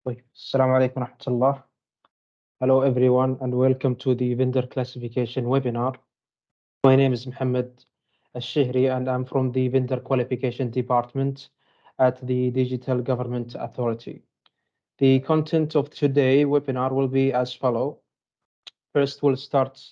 طيب السلام عليكم ورحمة الله. Hello everyone and welcome to the vendor classification webinar. My name is Mohammed Al-Shihri and I'm from the vendor qualification department at the Digital Government Authority. The content of today's webinar will be as follows. First, we'll start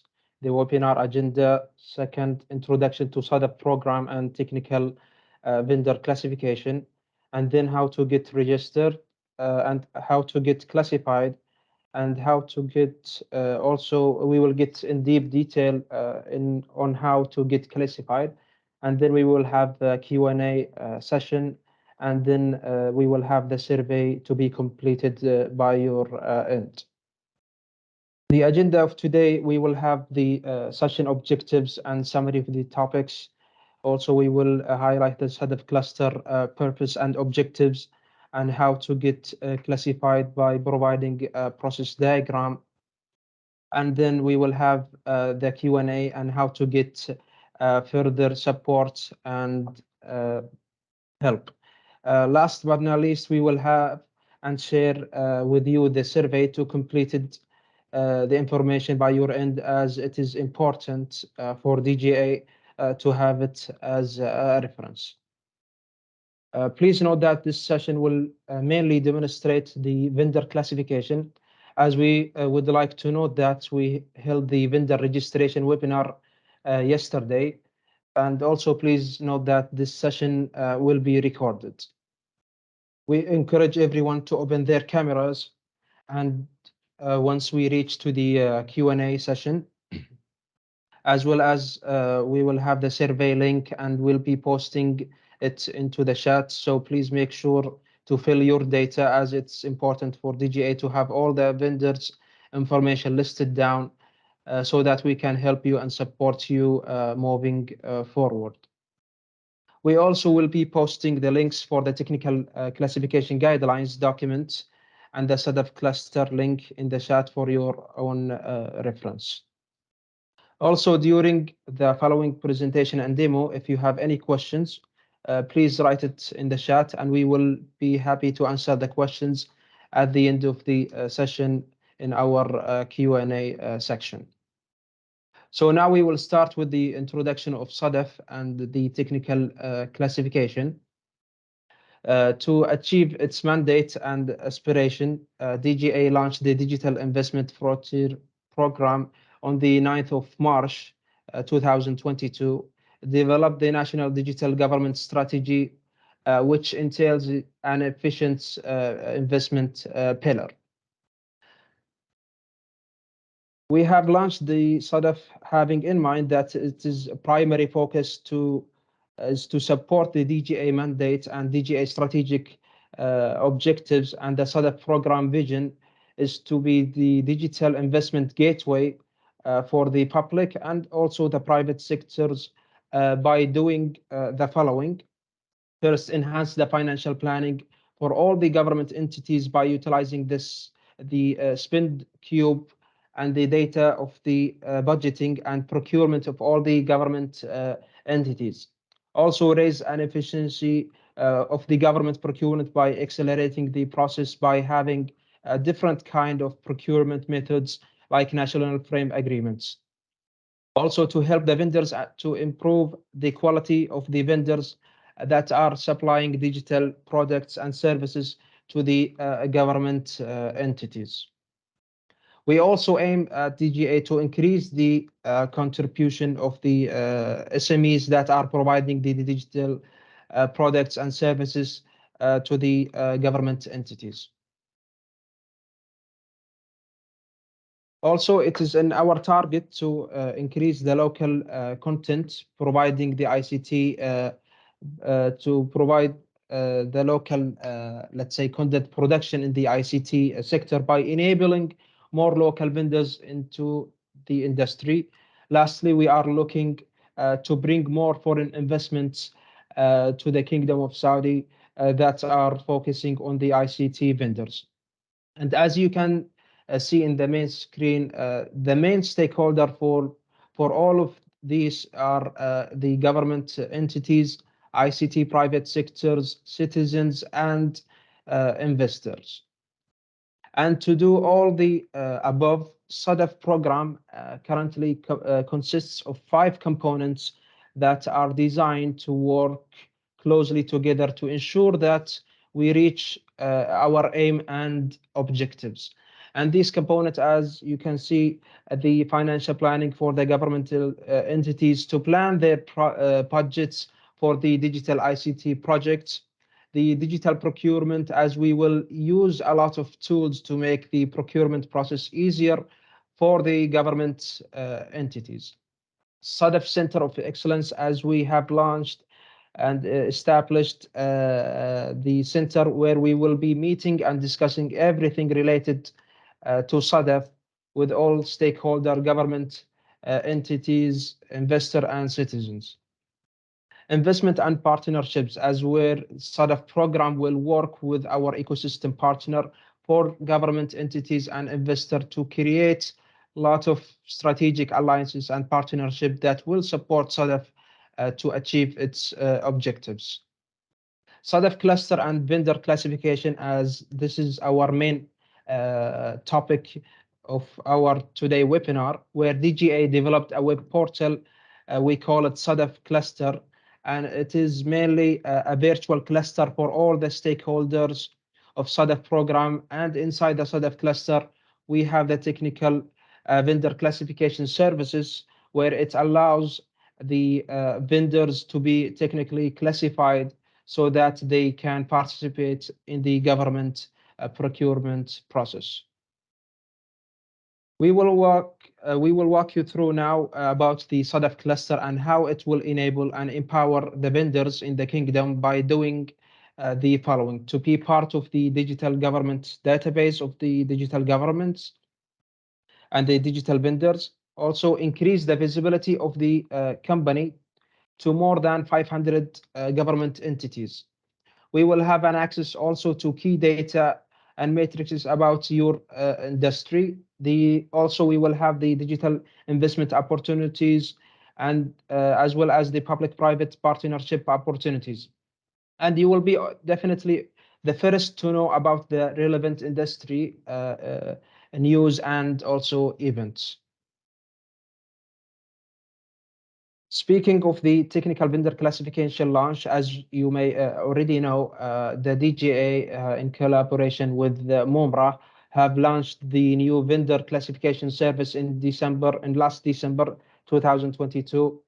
the webinar agenda. Second, introduction to SADA program and technical vendor classification, and then how to get registered and how to get classified and how to get also we will get in deep detail on how to get classified, and then we will have the Q&A session, and then we will have the survey to be completed by your end. The agenda of today, we will have the session objectives and summary of the topics. Also, we will highlight the SADF cluster purpose and objectives and how to get classified by providing a process diagram. And then we will have the Q&A and how to get further support and help. Last but not least, we will have and share with you the survey to complete it, the information by your end, as it is important for DGA to have it as a reference. Please note that this session will mainly demonstrate the vendor classification, as we would like to note that we held the vendor registration webinar yesterday. And also please note that this session will be recorded. We encourage everyone to open their cameras, and once we reach to the Q&A session, as well as we will have the survey link and we'll be posting it into the chat. So please make sure to fill your data, as it's important for DGA to have all the vendors information listed down so that we can help you and support you moving forward. We also will be posting the links for the technical classification guidelines documents and the SADF cluster link in the chat for your own reference. Also, during the following presentation and demo, if you have any questions, please write it in the chat and we will be happy to answer the questions at the end of the session in our Q&A section. So now we will start with the introduction of SADF and the technical classification. To achieve its mandate and aspiration, DGA launched the Digital Investment Frontier Program on the 9th of March 2022, developed the National Digital Government Strategy, which entails an efficient investment pillar. We have launched the SADF having in mind that it is a primary focus is to support the DGA mandate and DGA strategic objectives, and the SADF program vision is to be the digital investment gateway for the public and also the private sectors by doing the following. First, enhance the financial planning for all the government entities by utilizing the spend cube and the data of the budgeting and procurement of all the government entities. Also raise an efficiency of the government procurement by accelerating the process by having a different kind of procurement methods like national frame agreements. Also to help the vendors to improve the quality of the vendors that are supplying digital products and services to the government entities. We also aim at DGA to increase the contribution of the SMEs that are providing the digital products and services to the government entities. Also, it is in our target to increase the local content, providing the ICT to provide the local, let's say, content production in the ICT sector by enabling more local vendors into the industry. Lastly, we are looking to bring more foreign investments to the Kingdom of Saudi that are focusing on the ICT vendors. And as you can see in the main screen, the main stakeholder for all of these are the government entities, ICT private sectors, citizens, and investors. And to do all the above, SADF program currently consists of 5 components that are designed to work closely together to ensure that we reach our aim and objectives. And these components, as you can see, the financial planning for the governmental entities to plan their budgets for the digital ICT projects, the digital procurement, as we will use a lot of tools to make the procurement process easier for the government entities. SADF Center of Excellence, as we have launched and established the center where we will be meeting and discussing everything related to SADF with all stakeholder government entities, investor and citizens. Investment and partnerships, as where SADF program will work with our ecosystem partner for government entities and investor to create a lot of strategic alliances and partnership that will support SADF to achieve its objectives. SADF cluster and vendor classification, as this is our main topic of our today webinar, where DGA developed a web portal. We call it SADF cluster, and it is mainly a virtual cluster for all the stakeholders of SADF program. And inside the SADF cluster, we have the technical vendor classification services, where it allows the vendors to be technically classified so that they can participate in the government procurement process. We will walk you through now about the SADF cluster and how it will enable and empower the vendors in the kingdom by doing the following: to be part of the digital government database of the digital governments and the digital vendors, also increase the visibility of the company to more than 500 government entities. We will have an access also to key data and matrices about your industry. Also, we will have the digital investment opportunities and as well as the public-private partnership opportunities. And you will be definitely the first to know about the relevant industry news and also events. Speaking of the technical vendor classification launch, as you may already know, the DGA in collaboration with MOMRA have launched the new vendor classification service in last December 2022.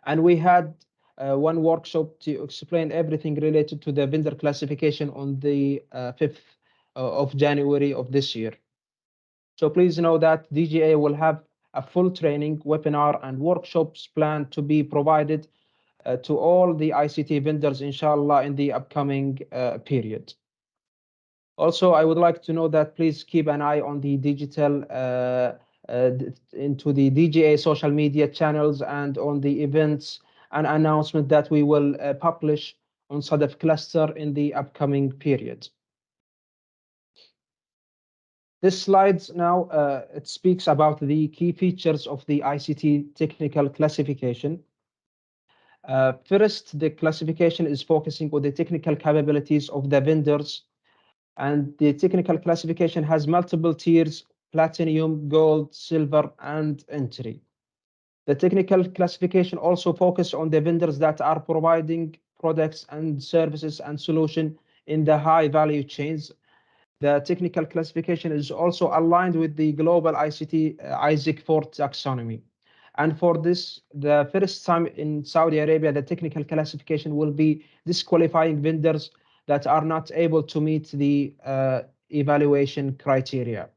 And we had one workshop to explain everything related to the vendor classification on the 5th of January of this year. So please know that DGA will have a full training, webinar, and workshops planned to be provided to all the ICT vendors, inshallah, in the upcoming period. Also, I would like to know that please keep an eye on the digital into the DGA social media channels and on the events and announcement that we will publish on SADF cluster in the upcoming period. This slide now, it speaks about the key features of the ICT technical classification. First, the classification is focusing on the technical capabilities of the vendors, and the technical classification has multiple tiers: platinum, gold, silver, and entry. The technical classification also focuses on the vendors that are providing products and services and solutions in the high value chains. The technical classification is also aligned with the global ICT ISIC 4 taxonomy. And for this, the first time in Saudi Arabia, the technical classification will be disqualifying vendors that are not able to meet the evaluation criteria.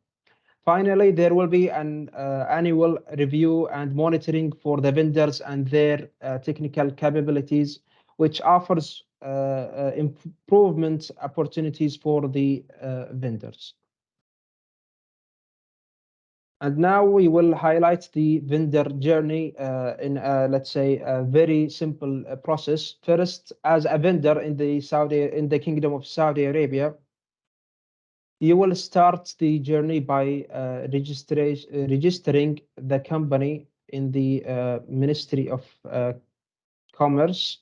Finally, there will be an annual review and monitoring for the vendors and their technical capabilities, which offers improvement opportunities for the vendors. And now we will highlight the vendor journey in, let's say, a very simple process. First, as a vendor in the Kingdom of Saudi Arabia, you will start the journey by registering the company in the Ministry of Commerce.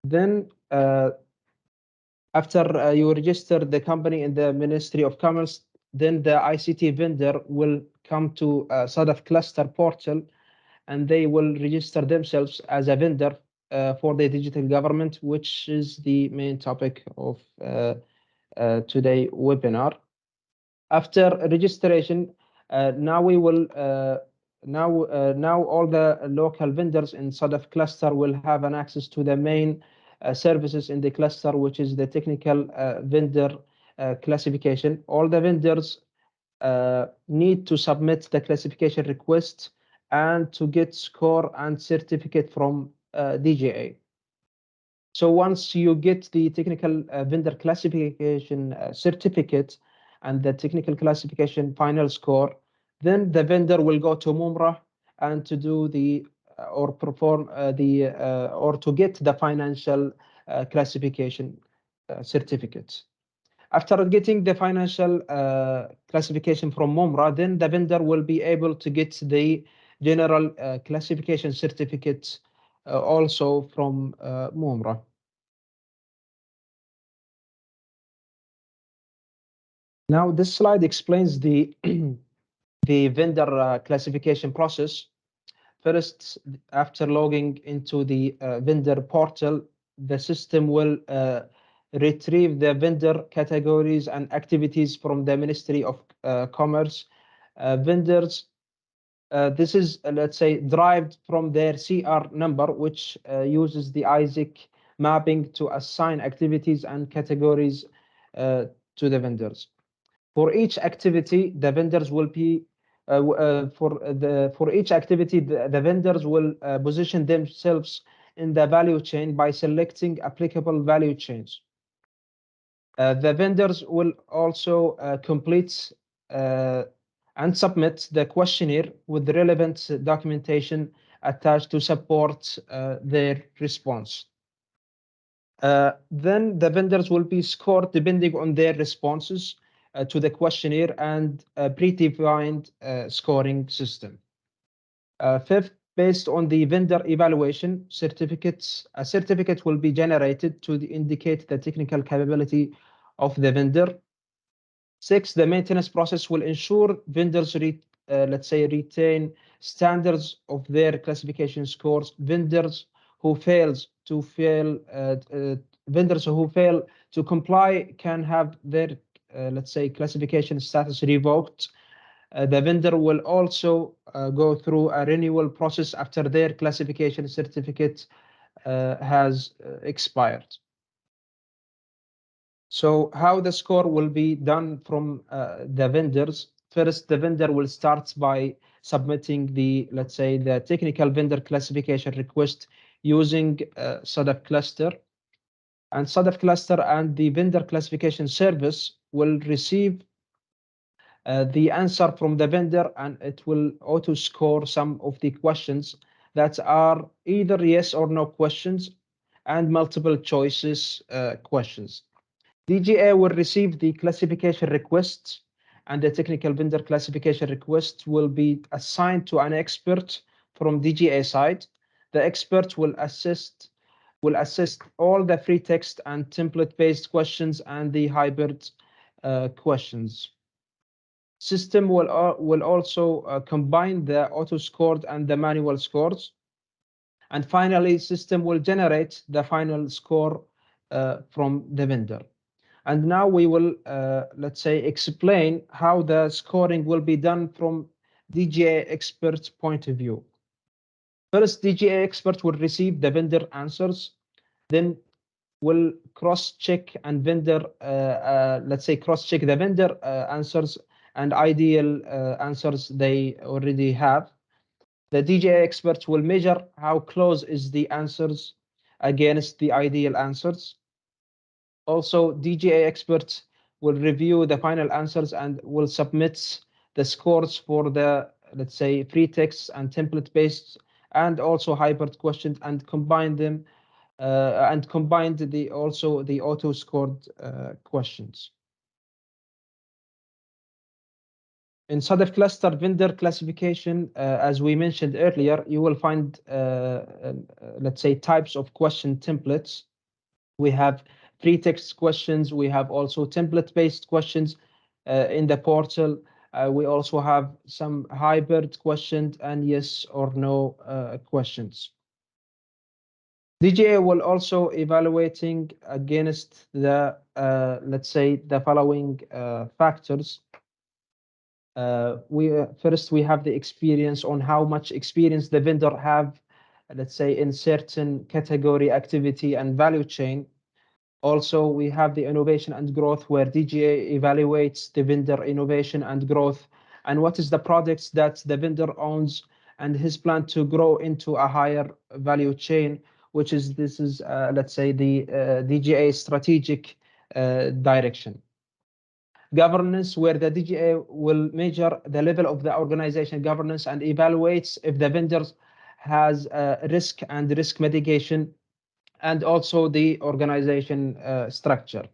Then After you register the company in the Ministry of Commerce, then the ICT vendor will come to SADF cluster portal, and they will register themselves as a vendor for the digital government, which is the main topic of today's webinar. After registration, now we will now all the local vendors in SADF cluster will have an access to the main services in the cluster, which is the technical vendor classification. All the vendors need to submit the classification request and to get score and certificate from DGA. So once you get the technical vendor classification certificate and the technical classification final score, then the vendor will go to MUMRA and to do the or perform or to get the financial classification certificate. After getting the financial classification from MUMRA, then the vendor will be able to get the general classification certificate also from MUMRA. Now, this slide explains the the vendor classification process. First, after logging into the vendor portal, the system will retrieve the vendor categories and activities from the Ministry of Commerce. Vendors, this is, let's say, derived from their CR number, which uses the ISIC mapping to assign activities and categories to the vendors. For each activity, the vendors will be for each activity, the vendors will position themselves in the value chain by selecting applicable value chains. The vendors will also complete and submit the questionnaire with the relevant documentation attached to support their response. Then the vendors will be scored depending on their responses to the questionnaire and a predefined scoring system. Fifth, based on the vendor evaluation certificates, a certificate will be generated to indicate the technical capability of the vendor. Six, the maintenance process will ensure vendors let's say retain standards of their classification scores. Vendors who fail to comply can have their let's say classification status revoked. The vendor will also go through a renewal process after their classification certificate has expired. So how the score will be done from the vendors? First, the vendor will start by submitting the, let's say, the technical vendor classification request using SADF cluster. And SADF cluster and the vendor classification service will receive the answer from the vendor, and it will auto score some of the questions that are either yes or no questions and multiple choices questions. DGA will receive the classification request, and the technical vendor classification request will be assigned to an expert from DGA side. The expert will assist all the free text and template-based questions and the hybrid questions. System will also combine the auto scored and the manual scores. And finally, system will generate the final score from the vendor. And now we will, let's say, explain how the scoring will be done from DGA expert point of view. First, DGA expert will receive the vendor answers, then will cross-check and vendor, let's say, cross-check the vendor answers and ideal answers they already have. The DGA experts will measure how close is the answers against the ideal answers. Also, DGA experts will review the final answers and will submit the scores for the, let's say, free text and template-based and also hybrid questions and combine them and combined also the auto-scored questions. In SADF cluster vendor classification, as we mentioned earlier, you will find, let's say, types of question templates. We have free text questions. We have also template-based questions in the portal. We also have some hybrid questions and yes or no questions. DGA will also evaluating against the, let's say, the following factors. First, we have the experience on how much experience the vendor have, let's say, in certain category, activity, and value chain. Also, we have the innovation and growth, where DGA evaluates the vendor innovation and growth, and what is the products that the vendor owns and his plan to grow into a higher value chain, which is, this is, let's say, the DGA strategic direction. Governance, where the DGA will measure the level of the organization governance and evaluates if the vendors has risk and risk mitigation, and also the organization structure.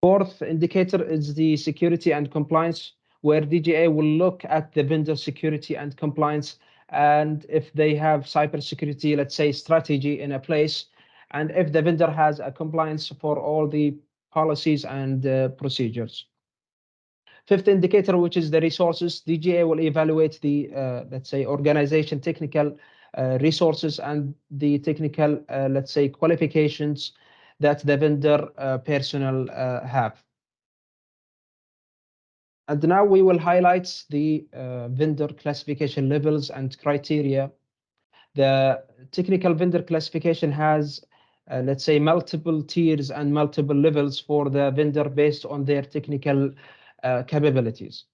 Fourth indicator is the security and compliance, where DGA will look at the vendor security and compliance, and if they have cybersecurity, let's say, strategy in a place, and if the vendor has a compliance for all the policies and procedures. Fifth indicator, which is the resources, DGA will evaluate the, let's say, organization technical resources and the technical, let's say, qualifications that the vendor personnel have. And now we will highlight the vendor classification levels and criteria. The technical vendor classification has, let's say, multiple tiers and multiple levels for the vendor based on their technical capabilities.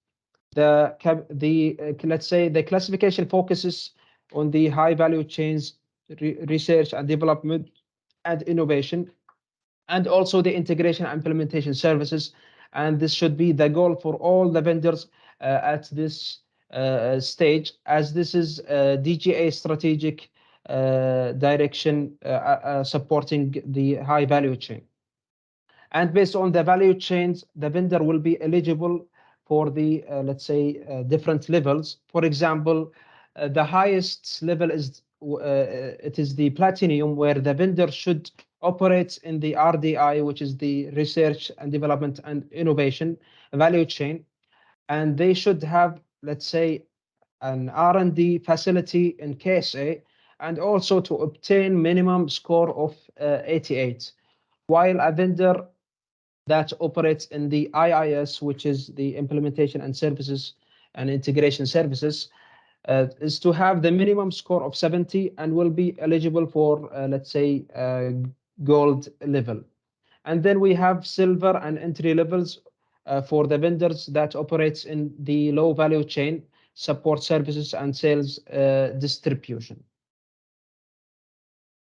Let's say the classification focuses on the high value chains, research and development and innovation, and also the integration and implementation services. And this should be the goal for all the vendors at this stage, as this is DGA strategic direction supporting the high value chain. And based on the value chains, the vendor will be eligible for the, let's say, different levels. For example, the highest level is it is the platinum, where the vendor should operate in the RDI, which is the research and development and innovation value chain, and they should have, let's say, an R&D facility in KSA, and also to obtain minimum score of 88, while a vendor that operates in the IIS, which is the implementation and services and integration services, is to have the minimum score of 70 and will be eligible for, let's say, gold level. And then we have silver and entry levels for the vendors that operates in the low value chain, support services and sales distribution.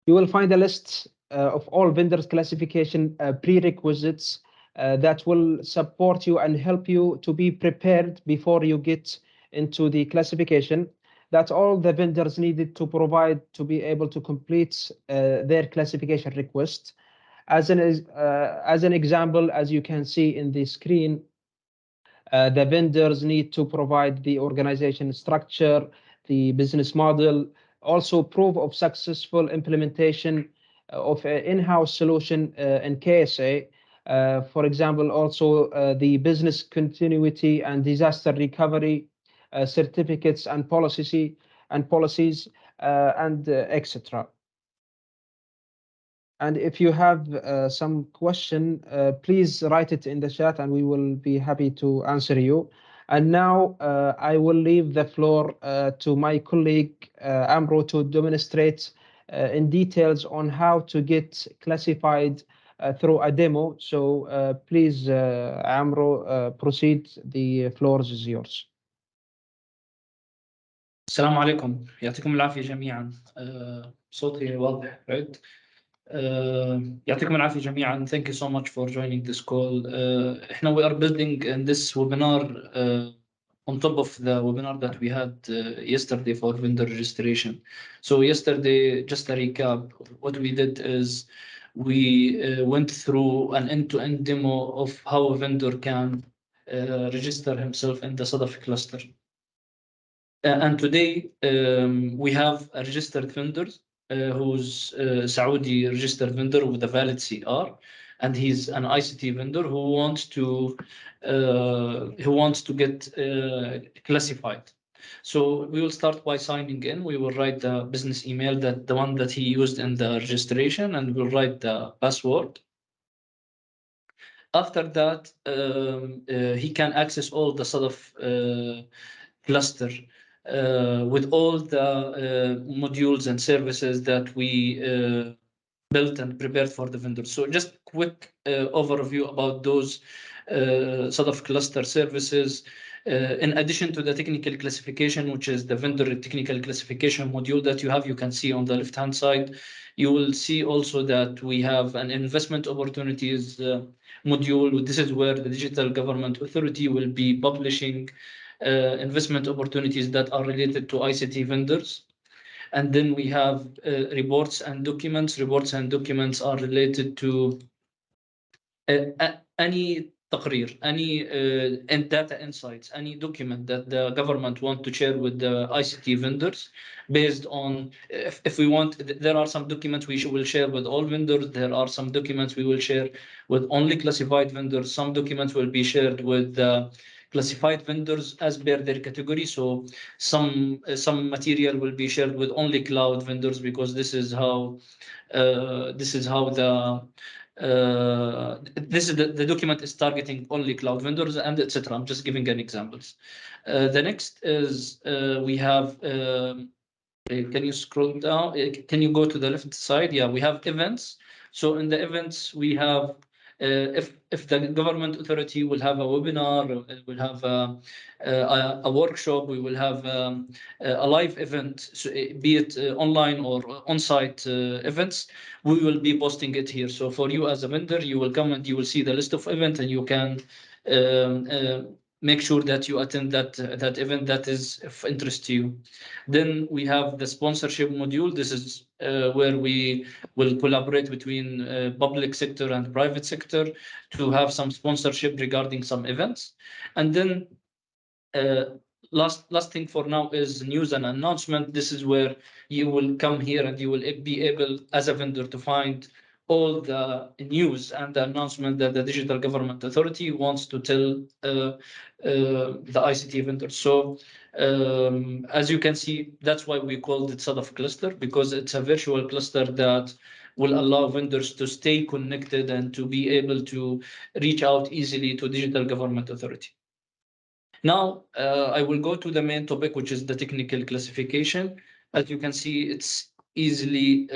You will find a list of all vendors classification prerequisites that will support you and help you to be prepared before you get into the classification, that all the vendors needed to provide to be able to complete their classification request. As an example, as you can see in the screen, the vendors need to provide the organization structure, the business model, also proof of successful implementation of an in-house solution in KSA. For example, also the business continuity and disaster recovery certificates and policies, and etc. And if you have some question, please write it in the chat and we will be happy to answer you. And now I will leave the floor to my colleague Amro to demonstrate in details on how to get classified through a demo. So please, Amro, proceed. The floor is yours. السلام عليكم، يعطيكم العافية جميعا. صوتي واضح right? يعطيكم العافية جميعا. Thank you so much for joining this call. احنا we are building in this webinar on top of the webinar that we had yesterday for vendor registration. So yesterday, just a recap, what we did is we went through an end-to-end demo of how a vendor can register himself in the Sadaf cluster. And today we have a registered vendor who's a Saudi registered vendor with a valid CR. and he's an ICT vendor who wants to get classified. So we will start by signing in. We will write the business email, that the one that he used in the registration, and we'll write the password. After that, he can access all the sort of cluster with all the modules and services that we built and prepared for the vendor. So just quick overview about those sort of cluster services. In addition to the technical classification, which is the vendor technical classification module that you have, you can see on the left-hand side, you will see also that we have an investment opportunities module. This is where the Digital Government Authority will be publishing investment opportunities that are related to ICT vendors. And then we have reports and documents. Reports and documents are related to any تقرير, any data insights, any document that the government want to share with the ICT vendors based on, if we want, there are some documents we will share with all vendors. There are some documents we will share with only classified vendors. Some documents will be shared with classified vendors as per their category. So some material will be shared with only cloud vendors, because this is how the document is targeting only cloud vendors, and etc. I'm just giving an examples. The next is we have. Can you scroll down? Can you go to the left side? Yeah, we have events. So in the events we have. If the government authority will have a webinar, will have a workshop, we will have a live event, so be it online or on-site events, we will be posting it here. So for you as a vendor, you will come and you will see the list of events, and you can make sure that you attend that event that is of interest to you. Then we have the sponsorship module. This is where we will collaborate between public sector and private sector to have some sponsorship regarding some events. And then last thing for now is news and announcement. This is where you will come here and you will be able as a vendor to find all the news and the announcement that the Digital Government Authority wants to tell the ICT vendors. So as you can see, that's why we called it sort of cluster, because it's a virtual cluster that will allow vendors to stay connected and to be able to reach out easily to Digital Government Authority. Now, I will go to the main topic, which is the technical classification. As you can see, it's easily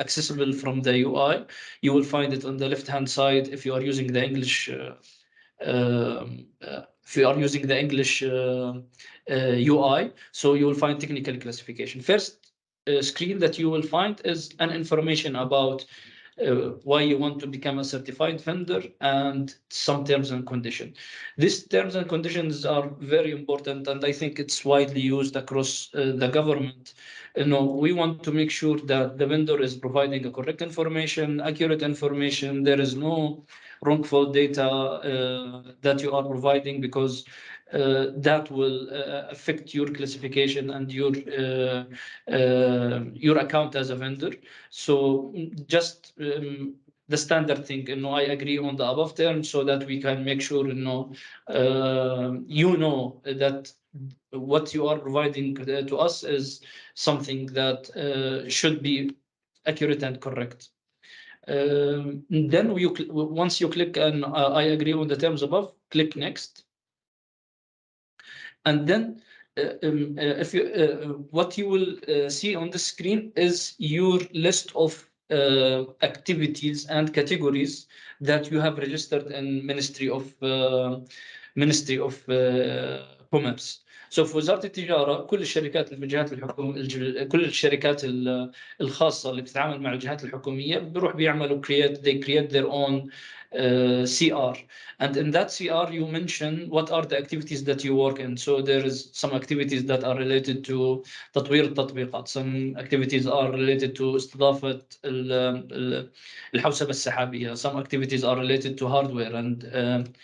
accessible from the UI. You will find it on the left-hand side if you are using the English UI. So you will find technical classification. First screen that you will find is an information about why you want to become a certified vendor and some terms and conditions. These terms and conditions are very important, and I think it's widely used across the government. We want to make sure that the vendor is providing a correct information, accurate information. There is no wrongful data that you are providing, because that will affect your classification and your account as a vendor. So just the standard thing, I agree on the above terms, so that we can make sure that what you are providing to us is something that should be accurate and correct. Then once you click on I agree on the terms above, click next. And then what you will see on the screen is your list of activities and categories that you have registered in Ministry of Commerce. So في وزارة التجارة كل الشركات الجهات الحكومية، كل الشركات الخاصة اللي بتتعامل مع الجهات الحكومية بيروح بيعملوا they create their own CR, and in that CR you mention what are the activities that you work in. So there is some activities that are related to تطوير التطبيقات, some activities are related to استضافة الحوسبة السحابية, some activities are related to hardware and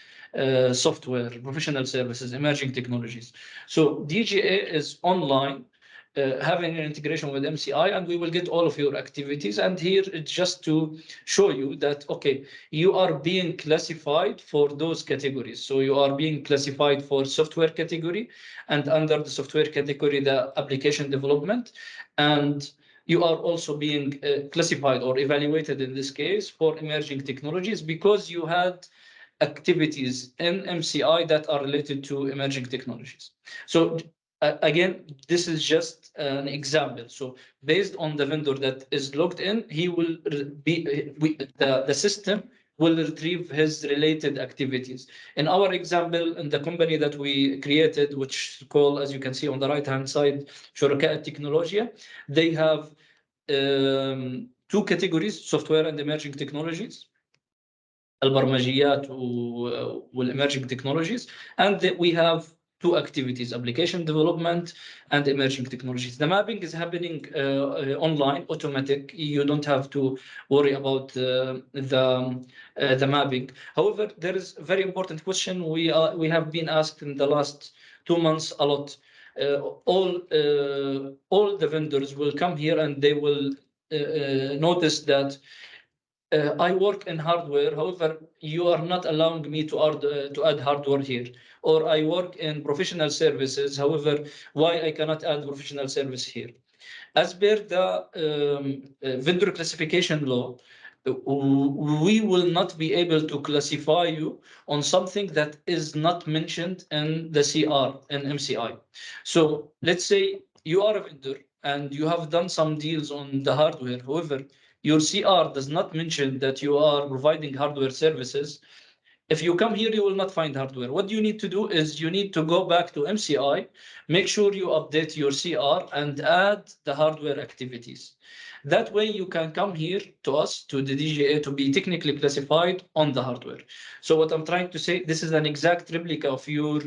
software, professional services, emerging technologies. So DGA is online having an integration with MCI, and we will get all of your activities. And here it's just to show you that, okay, you are being classified for those categories. So you are being classified for software category, and under the software category, the application development. And you are also being classified or evaluated in this case for emerging technologies, because you had activities in MCI that are related to emerging technologies. So again, this is just an example. So based on the vendor that is logged in, he will be the system will retrieve his related activities. In our example, in the company that we created, which is called, as you can see on the right-hand side, شركاء التكنولوجيا, they have two categories: software and emerging technologies, البرمجيات والemerging technologies, and we have two activities: application development and emerging technologies. The mapping is happening online, automatic. You don't have to worry about the mapping. However, there is a very important question we have been asked in the last 2 months a lot. All the vendors will come here and they will notice that I work in hardware, however, you are not allowing me to add hardware here. Or I work in professional services, however, why I cannot add professional service here? As per the vendor classification law, we will not be able to classify you on something that is not mentioned in the CR and MCI. So let's say you are a vendor and you have done some deals on the hardware. However, your CR does not mention that you are providing hardware services. If you come here, you will not find hardware. What you need to do is you need to go back to MCI, make sure you update your CR and add the hardware activities. That way you can come here to us, to the DGA, to be technically classified on the hardware. So what I'm trying to say, this is an exact replica of your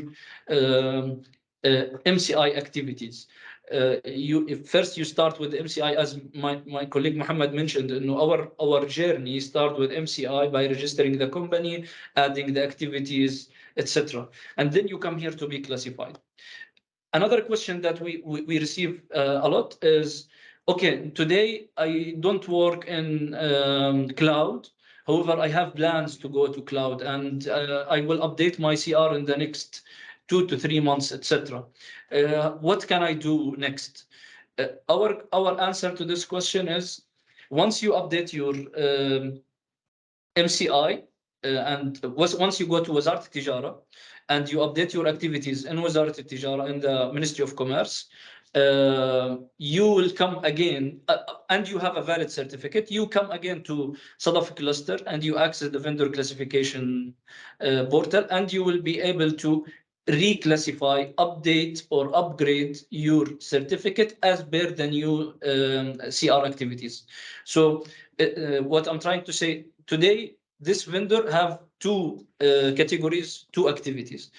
MCI activities. First you start with MCI, as my colleague Muhammad mentioned. Our journey start with MCI by registering the company, adding the activities, etc. And then you come here to be classified. Another question that we receive a lot is, okay, today I don't work in cloud. However, I have plans to go to cloud, and I will update my CR in the next 2 to 3 months, etc. What can I do next? Our answer to this question is, once you update your MCI and once you go to وزارة التجارة and you update your activities in وزارة التجارة in the Ministry of Commerce, you will come again and you have a valid certificate. You come again to Sadaf cluster and you access the vendor classification portal, and you will be able to reclassify, update, or upgrade your certificate as per the new CR activities. So what I'm trying to say today, this vendor have two categories, two activities.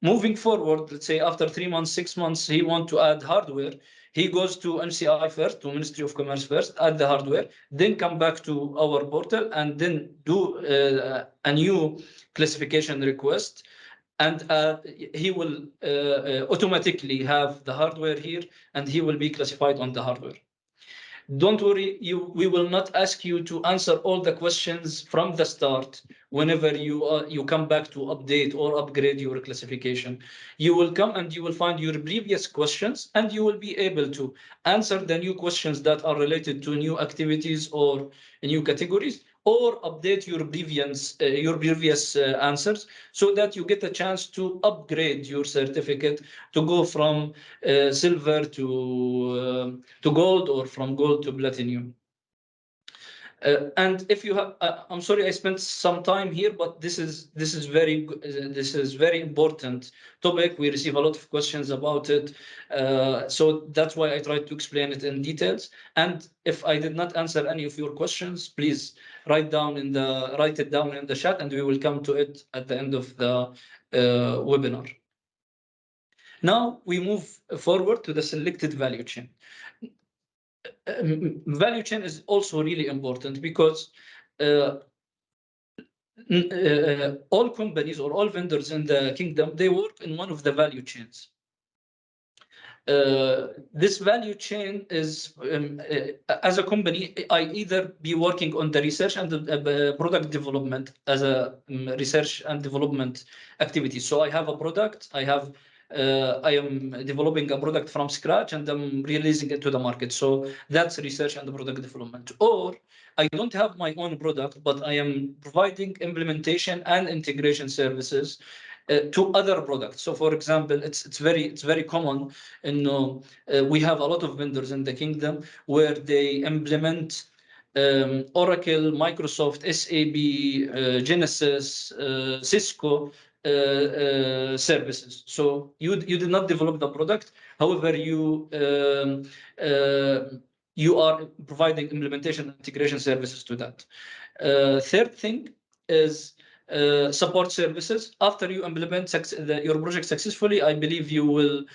Moving forward, let's say after 3 months, 6 months, he want to add hardware. He goes to MCI first, to Ministry of Commerce first, add the hardware, then come back to our portal and then do a new classification request. And he will automatically have the hardware here, and he will be classified on the hardware. Don't worry, we will not ask you to answer all the questions from the start whenever you come back to update or upgrade your classification. You will come and you will find your previous questions, and you will be able to answer the new questions that are related to new activities or new categories, or update your previous answers, so that you get a chance to upgrade your certificate to go from silver to gold, or from gold to platinum. And if you have, I'm sorry, I spent some time here, but this is very important topic. We receive a lot of questions about it, so that's why I tried to explain it in details. And if I did not answer any of your questions, please write it down in the chat, and we will come to it at the end of the webinar. Now we move forward to the selected value chain. Value chain is also really important, because all companies or all vendors in the kingdom, they work in one of the value chains. This value chain is, as a company, I either be working on the research and the product development as a research and development activity. So I have a product, I am developing a product from scratch and I'm releasing it to the market. So that's research and product development. Or I don't have my own product, but I am providing implementation and integration services to other products. So, for example, it's very common. We have a lot of vendors in the kingdom where they implement Oracle, Microsoft, SAP, Genesis, Cisco services. So you did not develop the product. However, you are providing implementation and integration services to that. Third thing is support services. After you implement your project successfully, I believe you will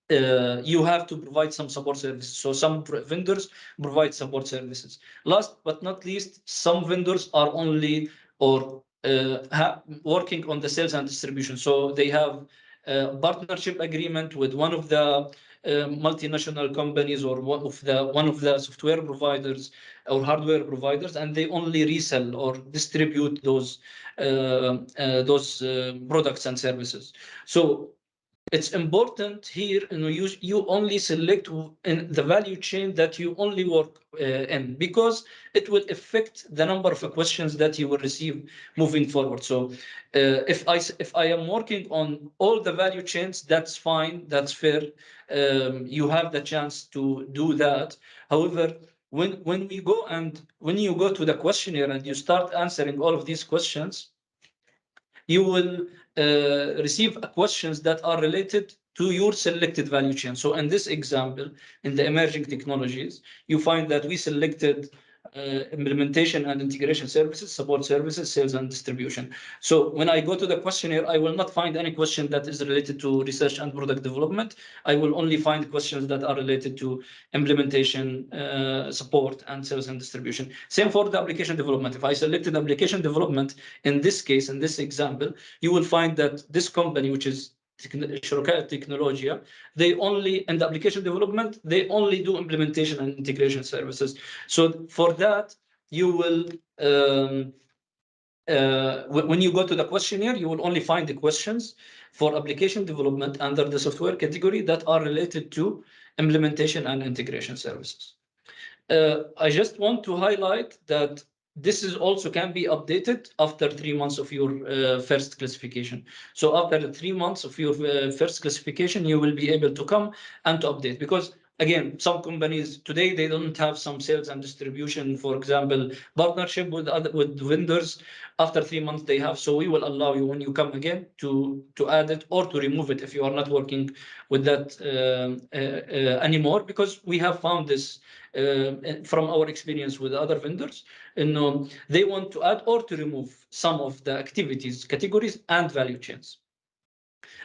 you have to provide some support services. So some vendors provide support services. Last but not least, some vendors are only or working on the sales and distribution. So they have a partnership agreement with one of the multinational companies or one of the software providers or hardware providers, and they only resell or distribute those products and services. So it's important here, you only select in the value chain that you only work in, because it will affect the number of questions that you will receive moving forward. So if I am working on all the value chains, that's fine, that's fair. You have the chance to do that. However, when you go to the questionnaire and you start answering all of these questions, you will receive questions that are related to your selected value chain. So in this example, in the emerging technologies, you find that we selected implementation and integration services, support services, sales and distribution. So when I go to the questionnaire, I will not find any question that is related to research and product development. I will only find questions that are related to implementation, support, and sales and distribution. Same for the application development. If I selected application development, in this case, in this example, you will find that this company, which is Tecnologia, they only, in the application development, they only do implementation and integration services. So for that, you will, when you go to the questionnaire, you will only find the questions for application development under the software category that are related to implementation and integration services. I just want to highlight that this is also can be updated after 3 months of your first classification. So after the 3 months of your first classification, you will be able to come and to update, because again, some companies today, they don't have some sales and distribution, for example, partnership with vendors. After 3 months they have, so we will allow you when you come again to add it or to remove it if you are not working with that anymore, because we have found this from our experience with other vendors, they want to add or to remove some of the activities, categories, and value chains.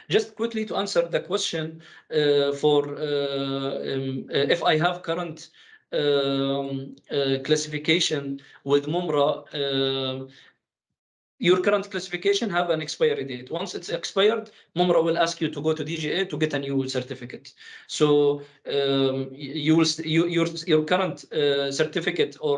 Just quickly to answer the question if I have current classification with MUMRA, your current classification have an expiry date. Once it's expired, MUMRA will ask you to go to DGA to get a new certificate. So your current certificate or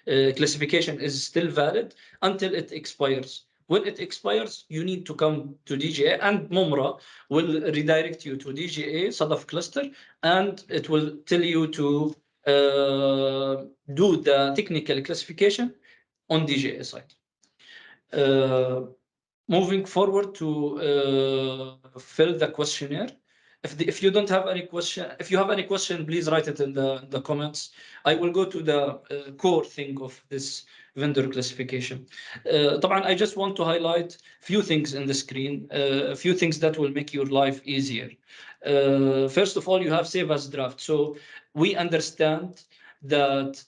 classification is still valid until it expires. When it expires, you need to come to DGA, and MUMRA will redirect you to DGA Sadaf cluster, and it will tell you to do the technical classification on DGA side. Moving forward to fill the questionnaire. If you don't have any question, if you have any question, please write it in the comments. I will go to the core thing of this vendor classification. I just want to highlight a few things in the screen, a few things that will make your life easier. First of all, you have save as draft. So we understand that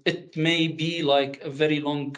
it may be like a very long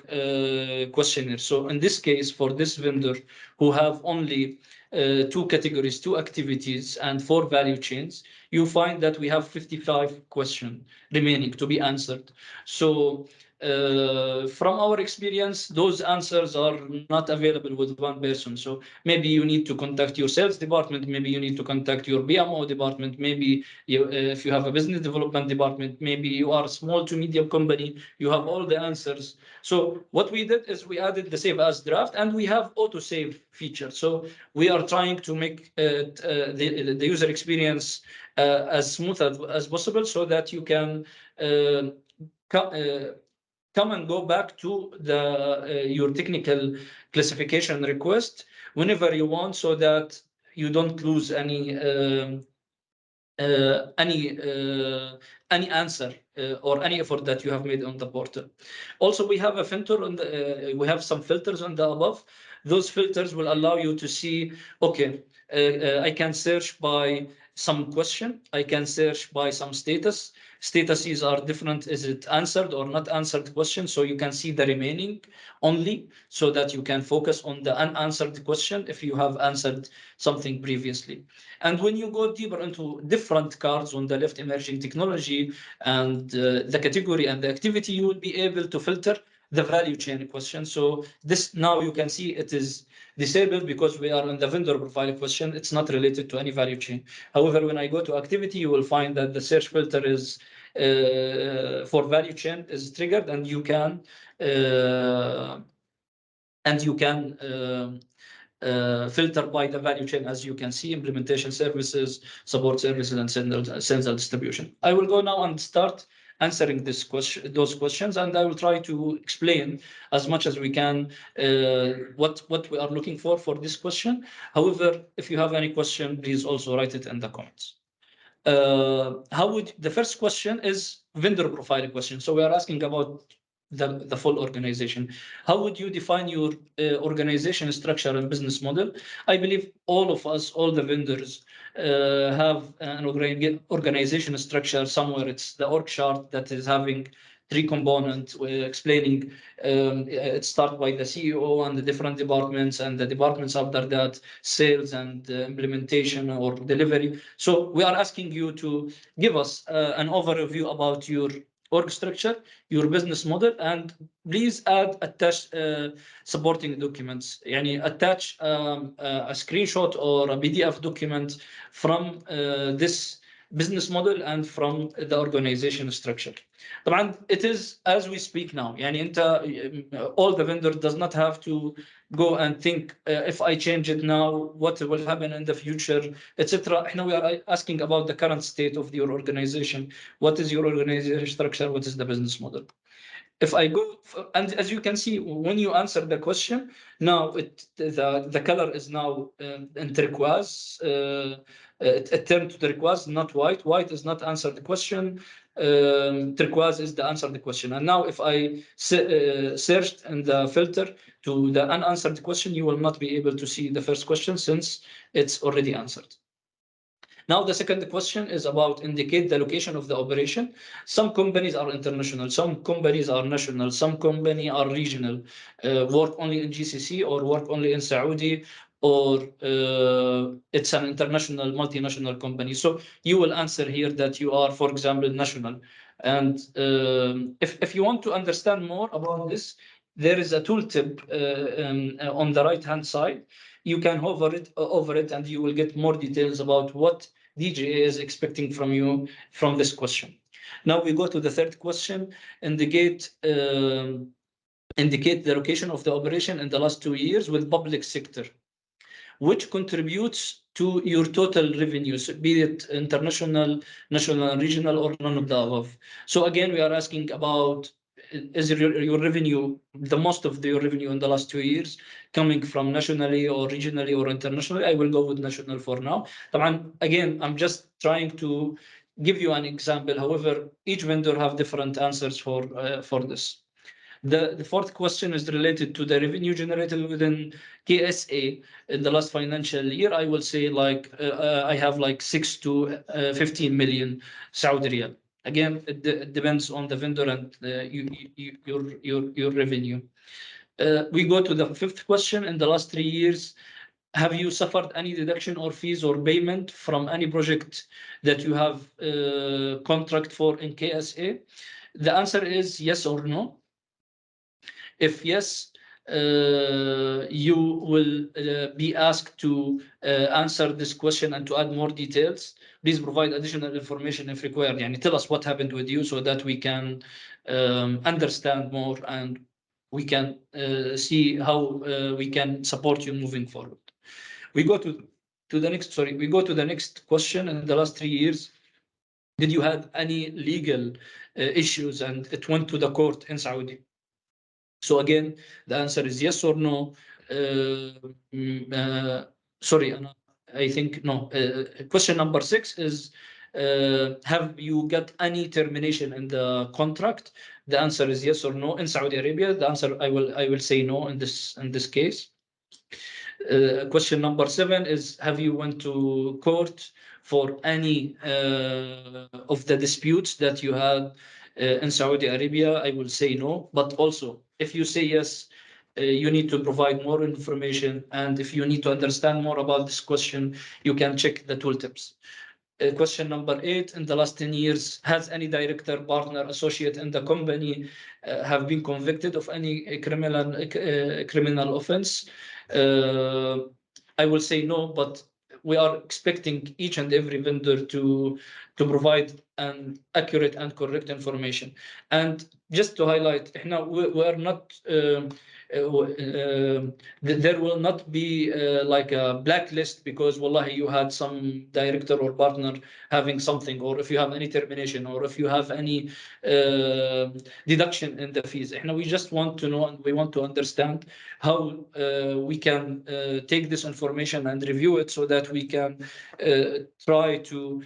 questionnaire. So in this case, for this vendor who have only 2 categories, 2 activities, and 4 value chains, you find that we have 55 questions remaining to be answered. So from our experience, those answers are not available with one person. So maybe you need to contact your sales department, maybe you need to contact your BMO department, maybe if you have a business development department, maybe you are a small to medium company, you have all the answers. So what we did is we added the save as draft, and we have auto save feature. So we are trying to make the user experience as smooth as possible, so that you can come and go back to the your technical classification request whenever you want, so that you don't lose any answer or any effort that you have made on the portal. Also, we have a filter on the we have some filters on the above. Those filters will allow you to see, okay, I can search by some question, I can search by some status. Statuses are different. Is it answered or not answered question? So you can see the remaining only, so that you can focus on the unanswered question if you have answered something previously. And when you go deeper into different cards on the left, emerging technology, and the category and the activity, you will be able to filter the value chain question. So this, now you can see it is disabled because we are in the vendor profile question. It's not related to any value chain. However, when I go to activity, you will find that the search filter is for value chain is triggered, and you can filter by the value chain, as you can see: implementation services, support services, and sales and distribution. I will go now and start answering those questions, and I will try to explain as much as we can what we are looking for this question. However, if you have any question, please also write it in the comments. The first question is vendor profile question. So we are asking about the full organization. How would you define your organization structure and business model? I believe all of us, all the vendors, have an organization structure somewhere. It's the org chart that is having 3 components, explaining it starts by the CEO and the different departments, and the departments after that, sales and implementation or delivery. So we are asking you to give us an overview about your org structure, your business model, and please attach supporting documents. Attach a screenshot or a PDF document from this business model and from the organization structure. طبعا it is as we speak now. All the vendor does not have to go and think if I change it now, what will happen in the future, etc. We are asking about the current state of your organization. What is your organization structure? What is the business model? If I go, and as you can see, when you answer the question, now the color is now in turquoise. It turned to turquoise, not white. White is not answer the question. Turquoise is the answer the question. And now if I searched in the filter to the unanswered question, you will not be able to see the first question since it's already answered. Now, the second question is about indicate the location of the operation. Some companies are international, some companies are national, some companies are regional, work only in GCC or work only in Saudi, or it's an international, multinational company. So you will answer here that you are, for example, national. And if you want to understand more about this, there is a tooltip on the right-hand side. You can hover over it, and you will get more details about what DGA is expecting from you from this question. Now we go to the third question: indicate the location of the operation in the last 2 years with public sector, which contributes to your total revenues, be it international, national, regional, or none of the above. So again, we are asking about, is your revenue, the most of your revenue in the last 2 years, coming from nationally or regionally or internationally? I will go with national for now. Again, I'm just trying to give you an example. However, each vendor have different answers for this. The fourth question is related to the revenue generated within KSA in the last financial year. I will say I have 6 to 15 million Saudi riyal. Again, it depends on the vendor and your revenue. We go to the fifth question. In the last 3 years, have you suffered any deduction or fees or payment from any project that you have contract for in KSA? The answer is yes or no. If yes, you will be asked to answer this question and to add more details. Please provide additional information if required. Yani tell us what happened with you so that we can understand more and we can see how we can support you moving forward. We go to the next. Sorry, we go to the next question. In the last 3 years, did you have any legal issues and it went to the court in Saudi? So again, the answer is yes or no. Sorry, I think no. Question number 6 is, have you got any termination in the contract? The answer is yes or no. In Saudi Arabia, the answer I will say no in this case. Question number 7 is, have you went to court for any of the disputes that you had in Saudi Arabia? I will say no, but also if you say yes, you need to provide more information, and if you need to understand more about this question, you can check the tooltips. Question number 8, in the last 10 years, has any director, partner, associate in the company have been convicted of any criminal offense? I will say no, but we are expecting each and every vendor to provide an accurate and correct information. And just to highlight, we are not there will not be like a blacklist because wallahi you had some director or partner having something, or if you have any termination, or if you have any deduction in the fees. We just want to know and we want to understand how we can take this information and review it so that we can try to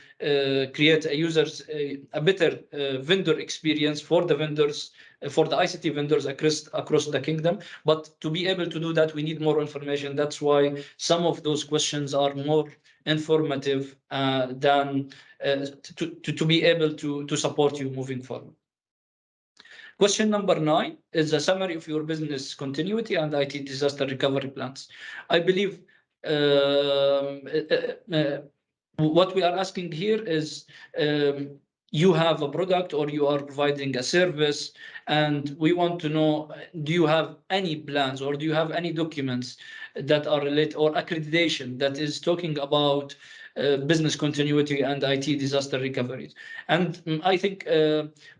create a better vendor experience for the vendors, for the ICT vendors across the kingdom. But to be able to do that, we need more information. That's why some of those questions are more informative than to be able to support you moving forward. Question number 9 is a summary of your business continuity and IT disaster recovery plans. I believe what we are asking here is you have a product or you are providing a service, and we want to know, do you have any plans or do you have any documents that are related, or accreditation that is talking about business continuity and IT disaster recovery? And I think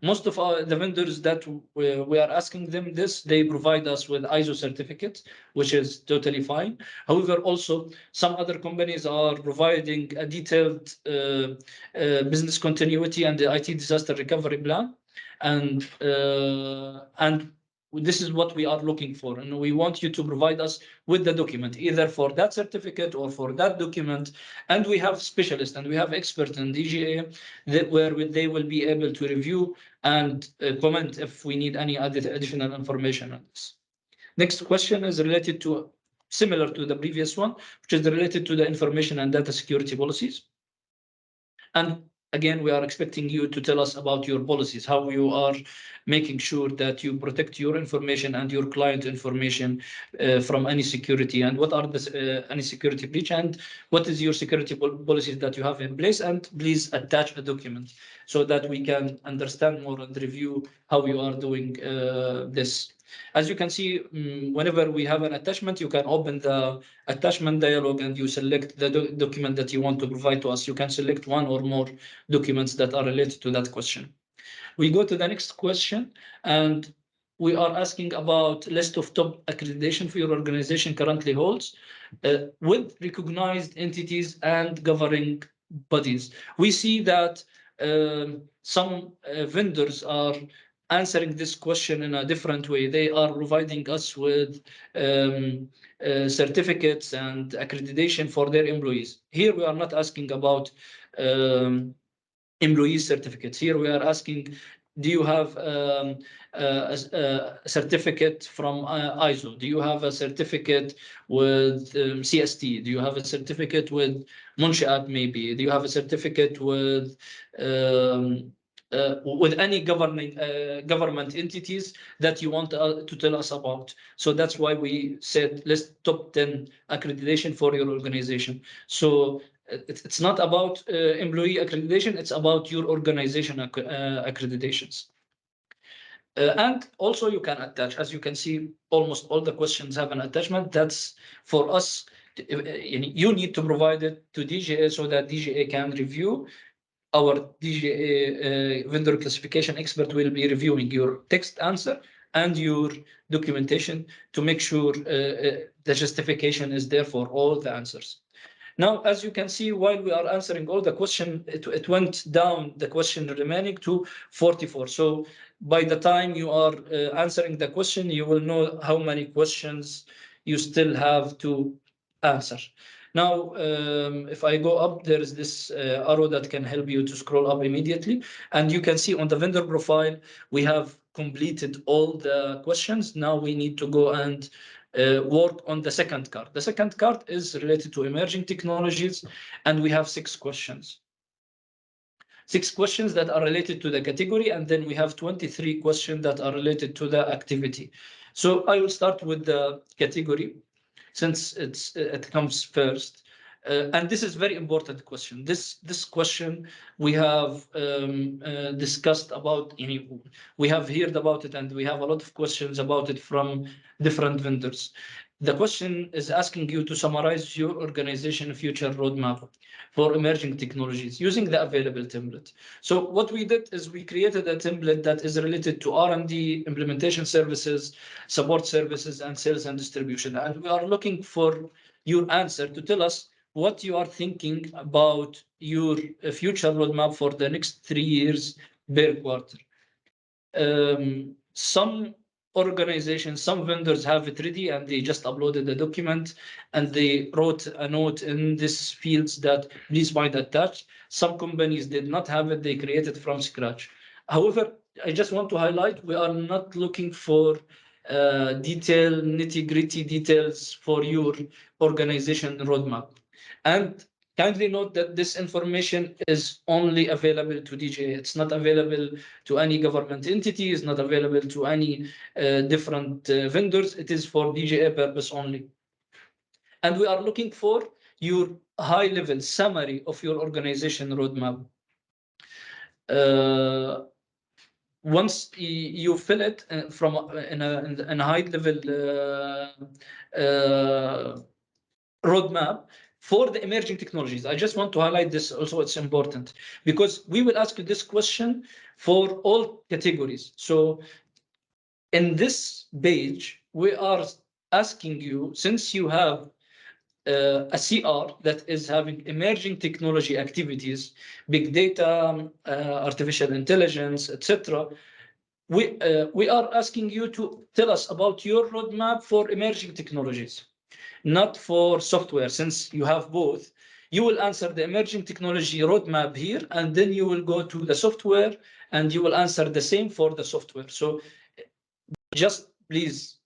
most of the vendors that we are asking them this, they provide us with ISO certificates, which is totally fine. However, also some other companies are providing a detailed business continuity and the IT disaster recovery plan, and this is what we are looking for, and we want you to provide us with the document, either for that certificate or for that document. And we have specialists and we have experts in DGA where they will be able to review and comment if we need any additional information on this. Next question is related to, similar to the previous one, which is related to the information and data security policies. And again, we are expecting you to tell us about your policies, how you are making sure that you protect your information and your client information from any security, and what are the any security breach, and what is your security policies that you have in place. And please attach a document so that we can understand more and review how you are doing this. As you can see, whenever we have an attachment, you can open the attachment dialog and you select the document that you want to provide to us. You can select one or more documents that are related to that question. We go to the next question, and we are asking about list of top accreditation for your organization currently holds with recognized entities and governing bodies. We see that some vendors are answering this question in a different way. They are providing us with certificates and accreditation for their employees. Here we are not asking about employee certificates. Here we are asking, do you have a certificate from ISO? Do you have a certificate with CST? Do you have a certificate with Munshiat maybe? Do you have a certificate with any government entities that you want to tell us about? So that's why we said list top 10 accreditation for your organization. So it's not about employee accreditation, it's about your organization accreditations. And also you can attach, as you can see, almost all the questions have an attachment. That's for us. You need to provide it to DGA so that DGA can review. Our DGA vendor classification expert will be reviewing your text answer and your documentation to make sure the justification is there for all the answers. Now, as you can see, while we are answering all the question, it went down the question remaining to 44. So by the time you are answering the question, you will know how many questions you still have to answer. Now, if I go up, there is this arrow that can help you to scroll up immediately. And you can see on the vendor profile, we have completed all the questions. Now we need to go and work on the second card. The second card is related to emerging technologies, and we have 6 questions. 6 questions that are related to the category, and then we have 23 questions that are related to the activity. So I will start with the category, since it comes first. And this is very important question. This question we have discussed about, we have heard about it, and we have a lot of questions about it from different vendors. The question is asking you to summarize your organization future roadmap for emerging technologies using the available template. So what we did is we created a template that is related to R&D, implementation services, support services, and sales and distribution. And we are looking for your answer to tell us what you are thinking about your future roadmap for the next 3 years per quarter. Some organizations, some vendors have it ready and they just uploaded the document and they wrote a note in this fields that please find attached. Some companies did not have it, they created from scratch. However, I just want to highlight, we are not looking for detailed, nitty-gritty details for your organization roadmap. And kindly note that this information is only available to DGA. It's not available to any government entity, it's not available to any different vendors. It is for DGA purpose only. And we are looking for your high-level summary of your organization roadmap. Once you fill it from in a high-level roadmap for the emerging technologies. I just want to highlight this also, it's important, because we will ask you this question for all categories. So in this page, we are asking you, since you have a CR that is having emerging technology activities, big data, artificial intelligence, etc., we are asking you to tell us about your roadmap for emerging technologies, not for software. Since you have both, you will answer the emerging technology roadmap here, and then you will go to the software and you will answer the same for the software. So just please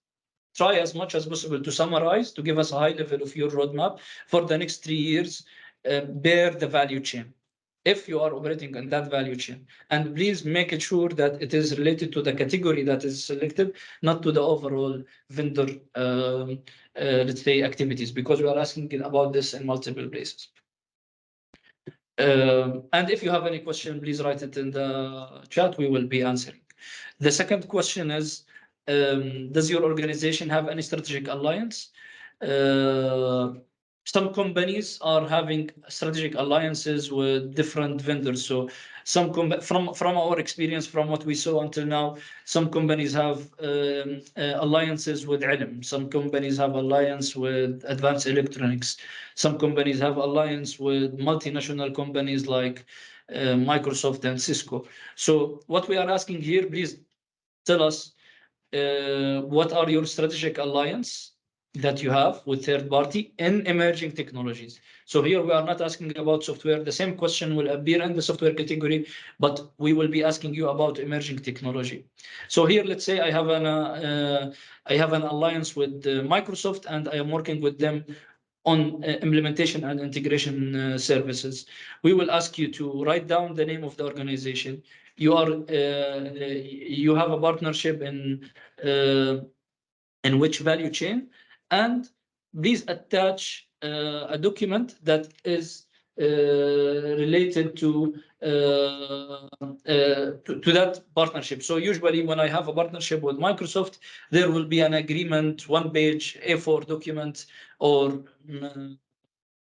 try as much as possible to summarize, to give us a high level of your roadmap for the next 3 years, bear the value chain, if you are operating in that value chain. And please make it sure that it is related to the category that is selected, not to the overall vendor, let's say, activities, because we are asking about this in multiple places. And if you have any question, please write it in the chat, we will be answering. The second question is, does your organization have any strategic alliance? Some companies are having strategic alliances with different vendors. So some from our experience, from what we saw until now, some companies have alliances with Ilm. Some companies have alliance with advanced electronics. Some companies have alliance with multinational companies like Microsoft and Cisco. So what we are asking here, please tell us what are your strategic alliance that you have with third party in emerging technologies. So here we are not asking about software. The same question will appear in the software category, but we will be asking you about emerging technology. So here, let's say I have an alliance with Microsoft, and I am working with them on implementation and integration services. We will ask you to write down the name of the organization. You have a partnership in which value chain, and please attach a document that is related to that partnership. So usually when I have a partnership with Microsoft, there will be an agreement, one-page A4 document, or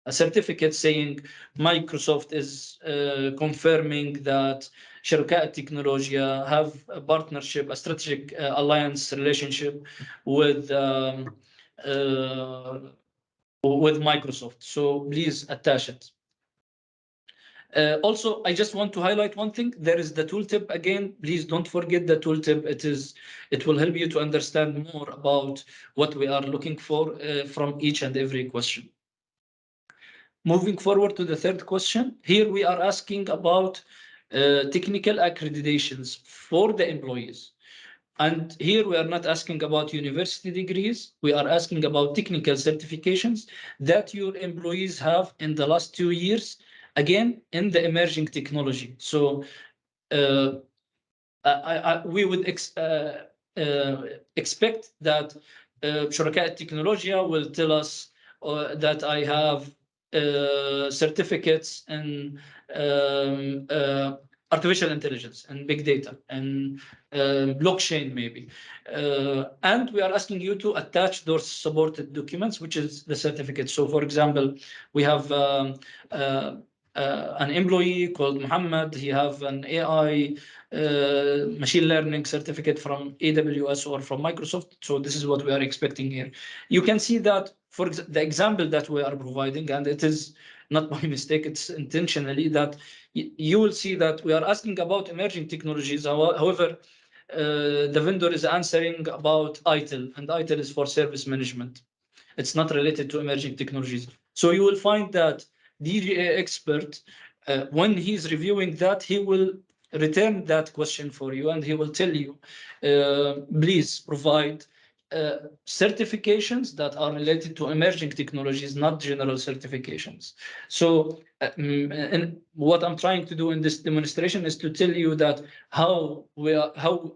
a certificate saying Microsoft is confirming that شركاء التكنولوجيا have a partnership, a strategic alliance relationship with Microsoft. So please attach it. Also, I just want to highlight one thing. There is the tooltip again. Please don't forget the tooltip. It will help you to understand more about what we are looking for from each and every question. Moving forward to the third question, here we are asking about technical accreditations for the employees. And here we are not asking about university degrees. We are asking about technical certifications that your employees have in the last 2 years, again, in the emerging technology. So we would expect that شركاء التكنولوجيا will tell us that I have certificates in artificial intelligence and big data and blockchain maybe. And we are asking you to attach those supported documents, which is the certificate. So for example, we have an employee called Muhammad. He have an AI machine learning certificate from AWS or from Microsoft. So this is what we are expecting here. You can see that for the example that we are providing, and it is not by mistake, it's intentionally, that you will see that we are asking about emerging technologies. However, the vendor is answering about ITIL, and ITIL is for service management. It's not related to emerging technologies. So you will find that DGA expert, when he's reviewing that, he will return that question for you, and he will tell you, please provide certifications that are related to emerging technologies, not general certifications. So and what I'm trying to do in this demonstration is to tell you that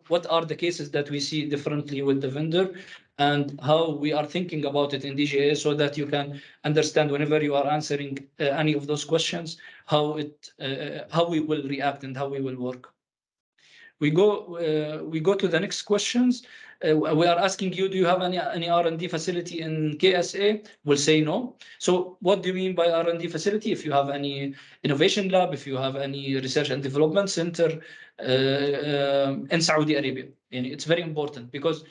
what are the cases that we see differently with the vendor, and how we are thinking about it in DGA, so that you can understand whenever you are answering any of those questions, how we will react and how we will work. We go to the next questions. We are asking you, do you have any R&D facility in KSA? We'll say no. So what do you mean by R&D facility? If you have any innovation lab, if you have any research and development center in Saudi Arabia. And it's very important, because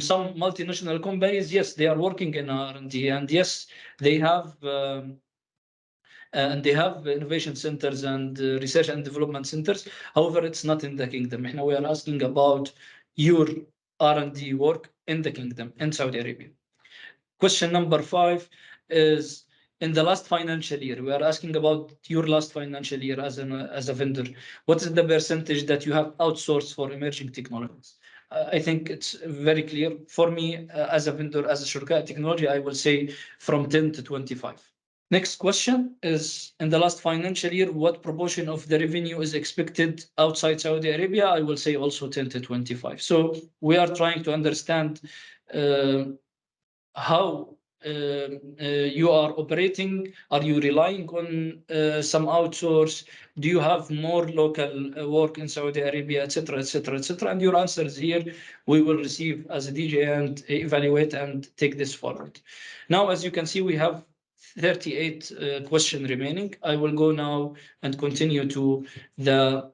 some multinational companies, yes, they are working in R&D, and yes, they have innovation centers and research and development centers. However, it's not in the kingdom. Now we are asking about your R&D work in the kingdom, in Saudi Arabia. Question number 5 is, in the last financial year, we are asking about your last financial year as a vendor. What is the percentage that you have outsourced for emerging technologies? I think it's very clear. For me, as a vendor, as a شركاء technology, I will say from 10 to 25. Next question is, in the last financial year, what proportion of the revenue is expected outside Saudi Arabia? I will say also 10 to 25. So we are trying to understand how you are operating. Are you relying on some outsource? Do you have more local work in Saudi Arabia, etc., etc., etc.? And your answers here we will receive as a DJ and evaluate and take this forward. Now, as you can see, we have 38 questions remaining. I will go now and continue to the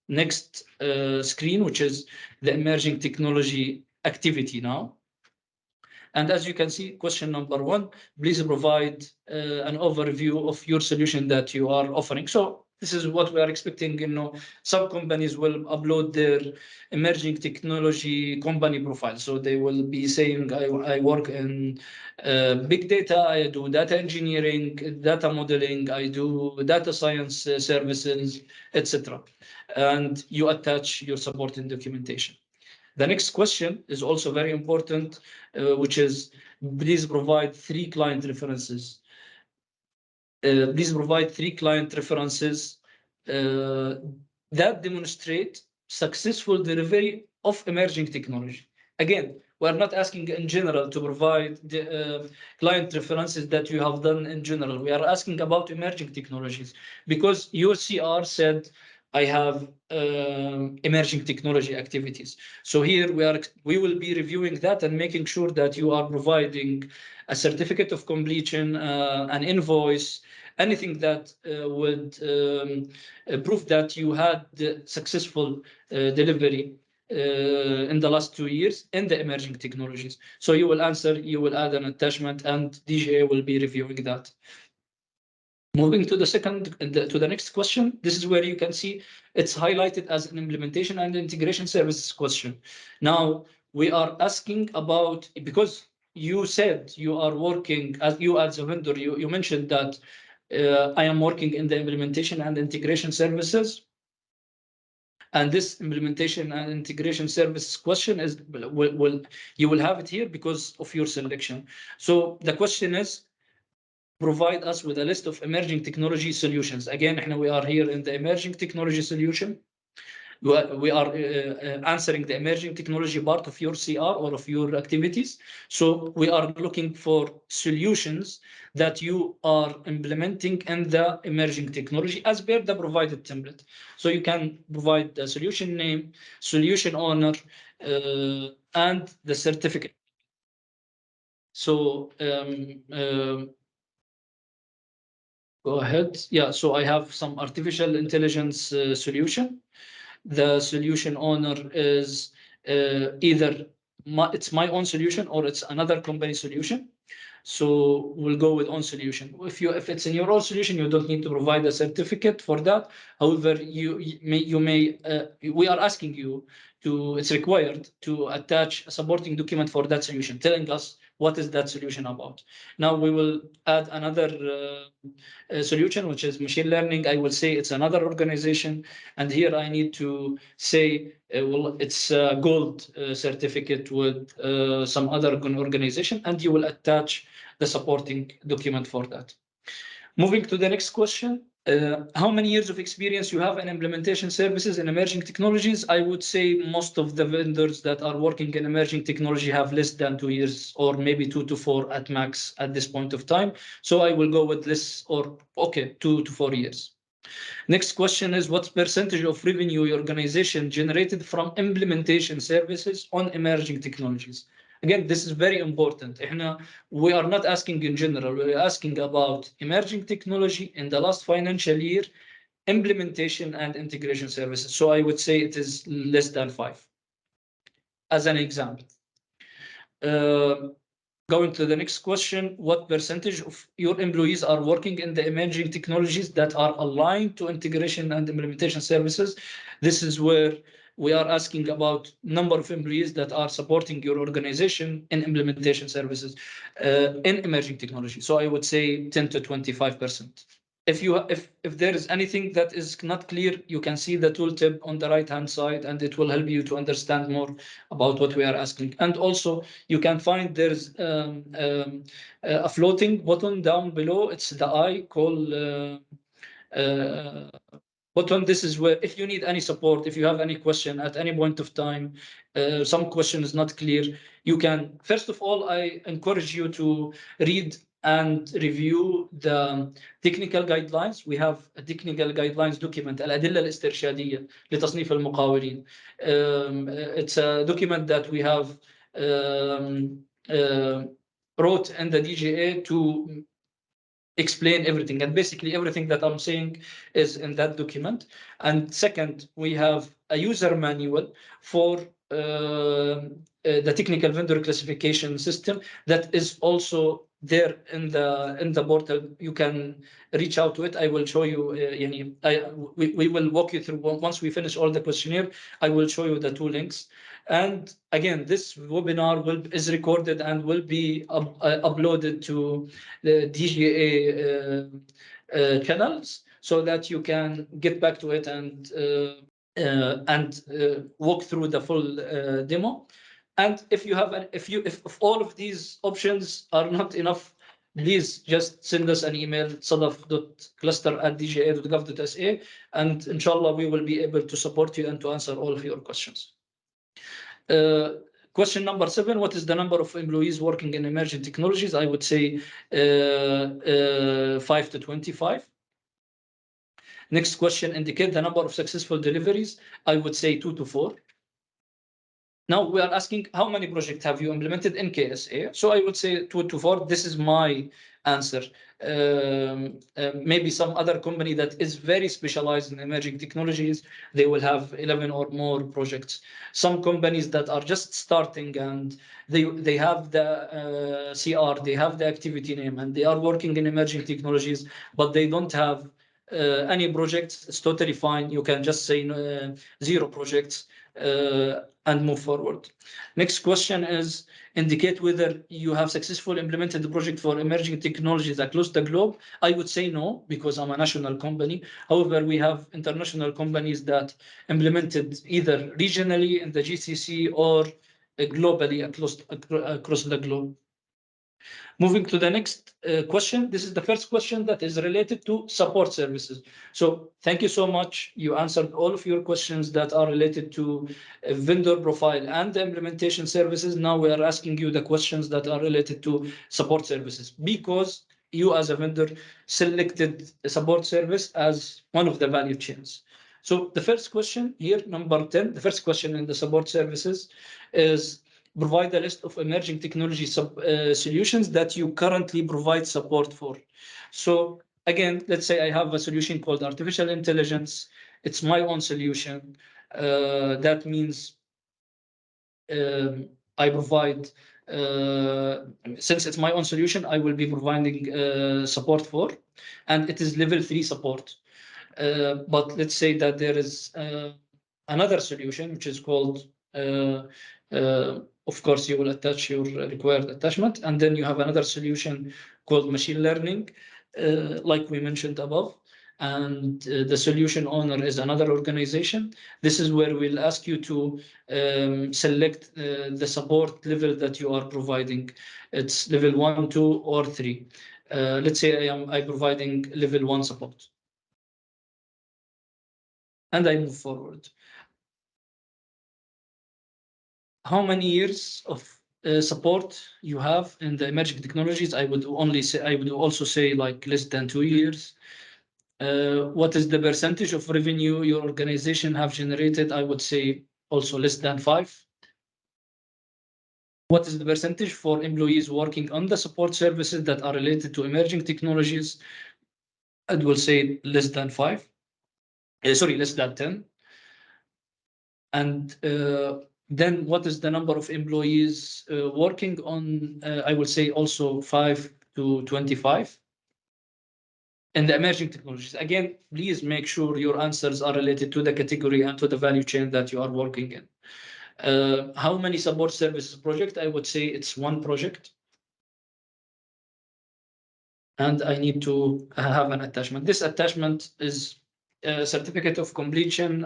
next screen, which is the emerging technology activity now. And as you can see, question number 1, please provide an overview of your solution that you are offering. So this is what we are expecting. Some companies will upload their emerging technology company profile. So they will be saying, I work in big data, I do data engineering, data modeling, I do data science services, etc. And you attach your supporting documentation. The next question is also very important, which is, please provide 3 client references. Please provide 3 client references that demonstrate successful delivery of emerging technology. Again, We are not asking in general to provide the client references that you have done in general. We are asking about emerging technologies, because your CR said, I have emerging technology activities. So here we will be reviewing that and making sure that you are providing a certificate of completion, an invoice, anything that would prove that you had the successful delivery in the last 2 years in the emerging technologies. So you will answer, you will add an attachment, and DGA will be reviewing that. Moving to the next question, this is where you can see it's highlighted as an implementation and integration services question. Now we are asking about, because you said you are working as a vendor, you mentioned that I am working in the implementation and integration services. And this implementation and integration services question is, you will have it here because of your selection. So the question is, provide us with a list of emerging technology solutions. Again, we are here in the emerging technology solution. We are answering the emerging technology part of your CR or of your activities. So we are looking for solutions that you are implementing in the emerging technology as per the provided template. So you can provide the solution name, solution owner, and the certificate. So go ahead. Yeah, so I have some artificial intelligence solution. The solution owner is either it's my own solution or it's another company solution. So we'll go with own solution. If it's in your own solution, you don't need to provide a certificate for that. However, we are asking you to, it's required to attach a supporting document for that solution, telling us what is that solution about. Now we will add another solution, which is machine learning. I will say it's another organization, and here I need to say, well, it's a gold certificate with some other organization, and you will attach the supporting document for that. Moving to the next question, how many years of experience you have in implementation services in emerging technologies? I would say most of the vendors that are working in emerging technology have less than 2 years, or maybe 2 to 4 at max at this point of time. So I will go with less, or 2 to 4 years. Next question is, what percentage of revenue your organization generated from implementation services on emerging technologies? Again, this is very important. We are not asking in general, we're asking about emerging technology in the last financial year, implementation and integration services. So I would say it is less than 5, as an example. Going to the next question, what percentage of your employees are working in the emerging technologies that are aligned to integration and implementation services? This is where we are asking about number of employees that are supporting your organization in implementation services in emerging technology. So I would say 10 to 25%. If there is anything that is not clear, you can see the tooltip on the right-hand side, and it will help you to understand more about what we are asking. And also, you can find there's a floating button down below. It's the I call button. This is where, if you need any support, if you have any question at any point of time, some question is not clear, you can, first of all, I encourage you to read and review the technical guidelines. We have a technical guidelines document, الأدلة الاسترشادية لتصنيف المقاولين. It's a document that we have wrote in the DGA to explain everything, and basically everything that I'm saying is in that document. And second, we have a user manual for the technical vendor classification system that is also there in the portal. You can reach out to it. I will show you. We will walk you through, once we finish all the questionnaire. I will show you the 2 links. And again, this webinar is recorded and will be uploaded to the DGA channels, so that you can get back to it and walk through the full demo. And if all of these options are not enough, please just send us an email, sadaf.cluster@dga.gov.sa, and inshallah we will be able to support you and to answer all of your questions. Question number 7, what is the number of employees working in emerging technologies? I would say 5 to 25. Next question, indicate the number of successful deliveries. I would say 2 to 4. Now we are asking how many projects have you implemented in KSA? So I would say 2 to 4. This is my answer. Maybe some other company that is very specialized in emerging technologies, they will have 11 or more projects. Some companies that are just starting and they have the CR, they have the activity name, and they are working in emerging technologies, but they don't have any projects. It's totally fine. You can just say 0 projects and move forward. Next question is, indicate whether you have successfully implemented the project for emerging technologies across the globe. I would say no, because I'm a national company. However, we have international companies that implemented either regionally in the GCC or globally across the globe. Moving to the next question. This is the first question that is related to support services. So thank you so much. You answered all of your questions that are related to vendor profile and the implementation services. Now we are asking you the questions that are related to support services, because you as a vendor selected a support service as one of the value chains. So the first question here, number 10, the first question in the support services is, provide a list of emerging technology solutions that you currently provide support for. So again, let's say I have a solution called artificial intelligence. It's my own solution. That means I provide, since it's my own solution, I will be providing support for, and it is level 3 support. But let's say that there is another solution which is called of course, you will attach your required attachment, and then you have another solution called machine learning, like we mentioned above, and the solution owner is another organization. This is where we'll ask you to select the support level that you are providing. It's level 1, 2, or 3. Let's say I'm providing level 1 support, and I move forward. How many years of support you have in the emerging technologies? I would also say like less than 2 years. What is the percentage of revenue your organization have generated? I would say also less than 5. What is the percentage for employees working on the support services that are related to emerging technologies? I will say less than 5. Less than 10. And then what is the number of employees working on, I will say also 5 to 25. In the emerging technologies, again, please make sure your answers are related to the category and to the value chain that you are working in. How many support services project? I would say it's 1 project. And I need to have an attachment. This attachment is a certificate of completion,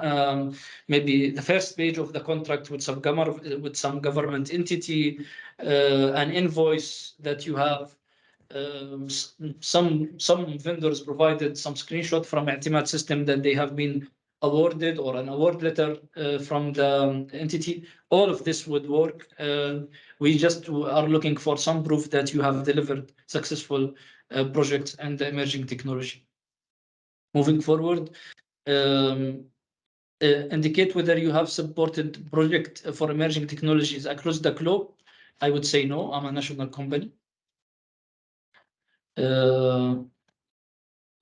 maybe the first page of the contract with some government entity, an invoice that you have. Some vendors provided some screenshot from I'timad system that they have been awarded, or an award letter from the entity. All of this would work. We just are looking for some proof that you have delivered successful projects and the emerging technology. Moving forward, indicate whether you have supported project for emerging technologies across the globe. I would say no, I'm a national company.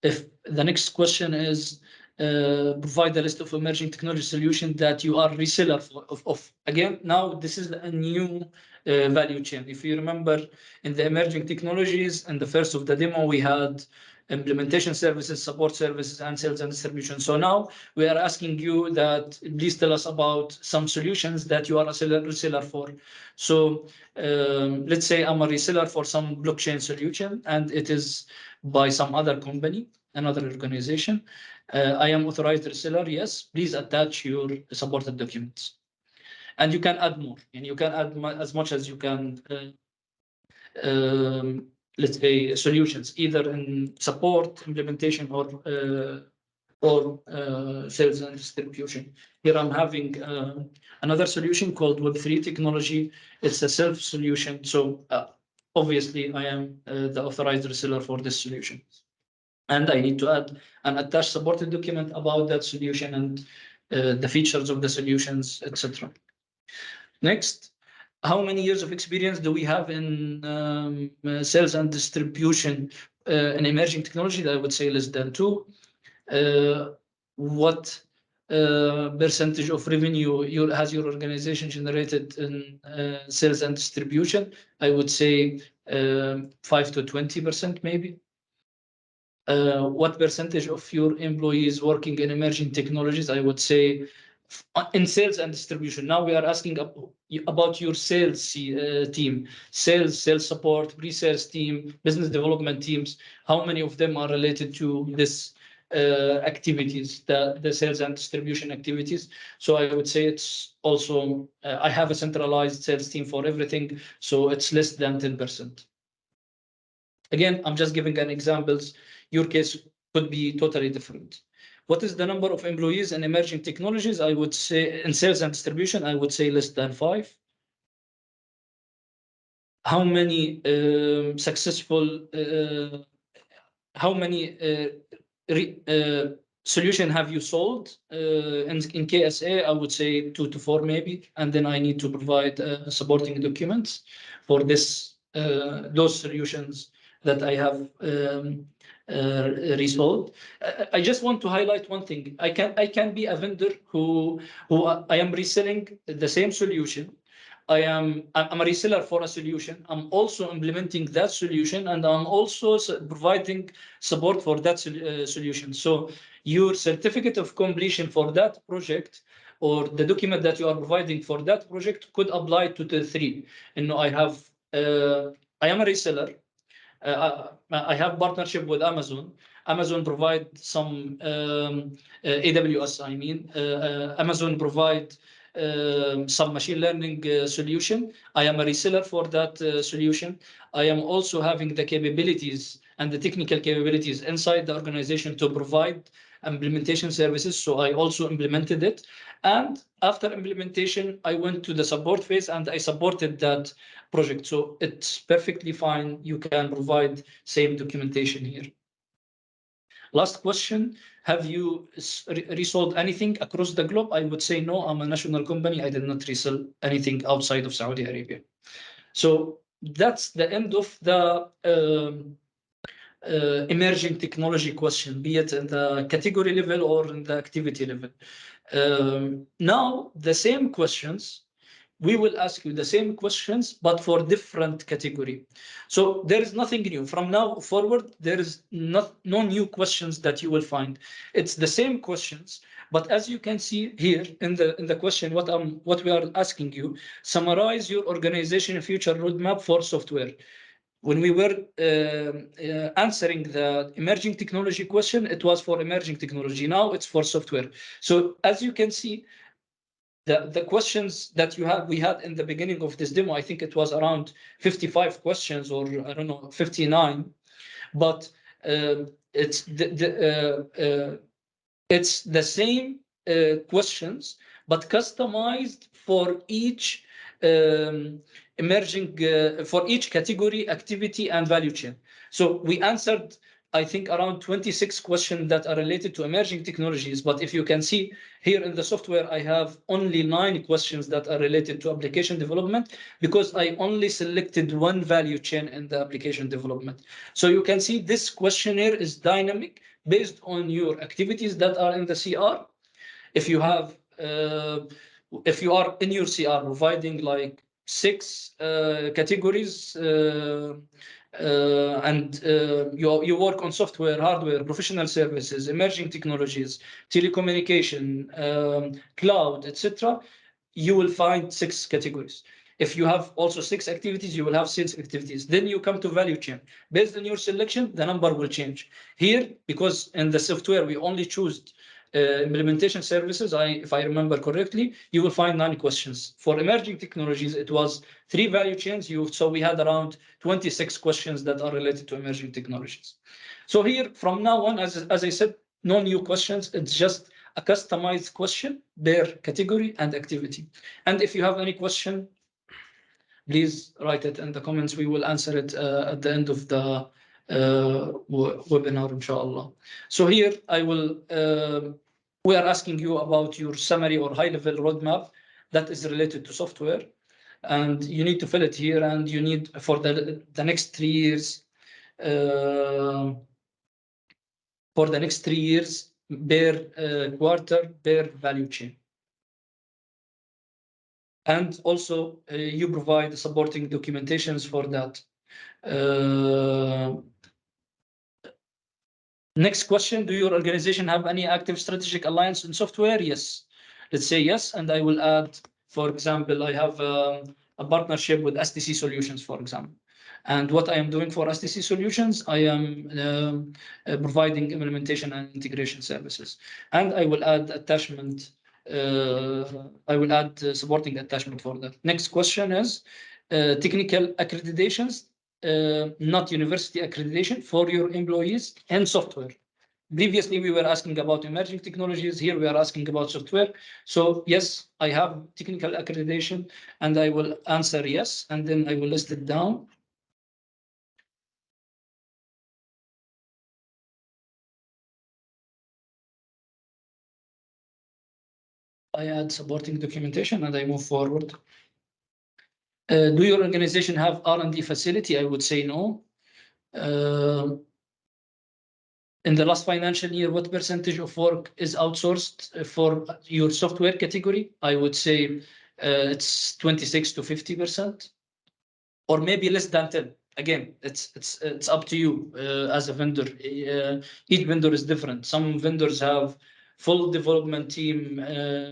If the next question is, provide a list of emerging technology solutions that you are reseller of. Again, now this is a new value chain. If you remember, in the emerging technologies, and the first of the demo, we had implementation services, support services, and sales and distribution. So now we are asking you that please tell us about some solutions that you are a reseller for. So let's say I'm a reseller for some blockchain solution, and it is by some other company, another organization. I am authorized reseller. Yes, please attach your supported documents. And you can add more, and you can add as much as you can. Let's say solutions, either in support, implementation, or or sales and distribution. Here I'm having another solution called Web3 technology. It's a self solution. So obviously I am the authorized reseller for this solution. And I need to add an attached supported document about that solution and the features of the solutions, etc. Next, how many years of experience do we have in sales and distribution in emerging technology? I would say less than 2. What percentage of revenue has your organization generated in sales and distribution? I would say 5 to 20% maybe. What percentage of your employees working in emerging technologies? I would say in sales and distribution. Now we are asking about your sales team, sales support, pre-sales team, business development teams. How many of them are related to this activities, the sales and distribution activities? So I would say it's also, I have a centralized sales team for everything, so it's less than 10%. Again, I'm just giving an examples. Your case could be totally different. What is the number of employees in emerging technologies? I would say in sales and distribution, I would say less than 5. How many successful, how many solution have you sold in KSA? I would say 2 to 4 maybe, and then I need to provide supporting documents for this those solutions that I have resold. I just want to highlight one thing. I can be a vendor who I am reselling the same solution. I'm a reseller for a solution. I'm also implementing that solution, and I'm also providing support for that solution. So your certificate of completion for that project or the document that you are providing for that project could apply to the 3. And I am a reseller. I have partnership with Amazon. Amazon provide some AWS. I mean, Amazon provide some machine learning solution. I am a reseller for that solution. I am also having the capabilities and the technical capabilities inside the organization to provide implementation services. So I also implemented it. And after implementation, I went to the support phase and I supported that project. So it's perfectly fine. You can provide same documentation here. Last question, have you resold anything across the globe? I would say no, I'm a national company. I did not resell anything outside of Saudi Arabia. So that's the end of the emerging technology question, be it in the category level or in the activity level. Now, the same questions, we will ask you the same questions, but for different category. So there is nothing new. From now forward, there is no new questions that you will find. It's the same questions, but as you can see here in the question, what we are asking you, summarize your organization future roadmap for software. When we were answering the emerging technology question, it was for emerging technology. Now it's for software. So as you can see, the questions that we had in the beginning of this demo, I think it was around 55 questions, or I don't know, 59, but it's the same questions, but customized for each emerging for each category, activity, and value chain. So we answered, I think, around 26 questions that are related to emerging technologies. But if you can see here in the software, I have only 9 questions that are related to application development, because I only selected one value chain in the application development. So you can see this questionnaire is dynamic based on your activities that are in the CR. If you have, if you are in your CR providing like 6 categories, and you work on software, hardware, professional services, emerging technologies, telecommunication, cloud, etc., you will find 6 categories. If you have also 6 activities, you will have 6 activities. Then you come to value chain. Based on your selection, the number will change. Here, because in the software we only choose implementation services, if I remember correctly, you will find 9 questions. For emerging technologies, it was 3 value chains. So we had around 26 questions that are related to emerging technologies. So here, from now on, as I said, no new questions. It's just a customized question per category and activity. And if you have any question, please write it in the comments. We will answer it at the end of the webinar, inshallah. So here I will, we are asking you about your summary or high-level roadmap that is related to software. And you need to fill it here, and you need for the next 3 years, for the next 3 years, per quarter, per value chain. And also, you provide supporting documentations for that. Next question, do your organization have any active strategic alliance in software? Yes. Let's say yes, and I will add, for example, I have a partnership with STC Solutions, for example. And what I am doing for STC Solutions, I am providing implementation and integration services. And I will add attachment, I will add supporting attachment for that. Next question is technical accreditations, not university accreditation for your employees and software. Previously, we were asking about emerging technologies. Here we are asking about software. So yes, I have technical accreditation, and I will answer yes, and then I will list it down. I add supporting documentation, and I move forward. Do your organization have R&D facility? I would say no. In the last financial year, what percentage of work is outsourced for your software category? I would say it's 26 to 50%, or maybe less than 10. Again, it's up to you as a vendor. Each vendor is different. Some vendors have full development team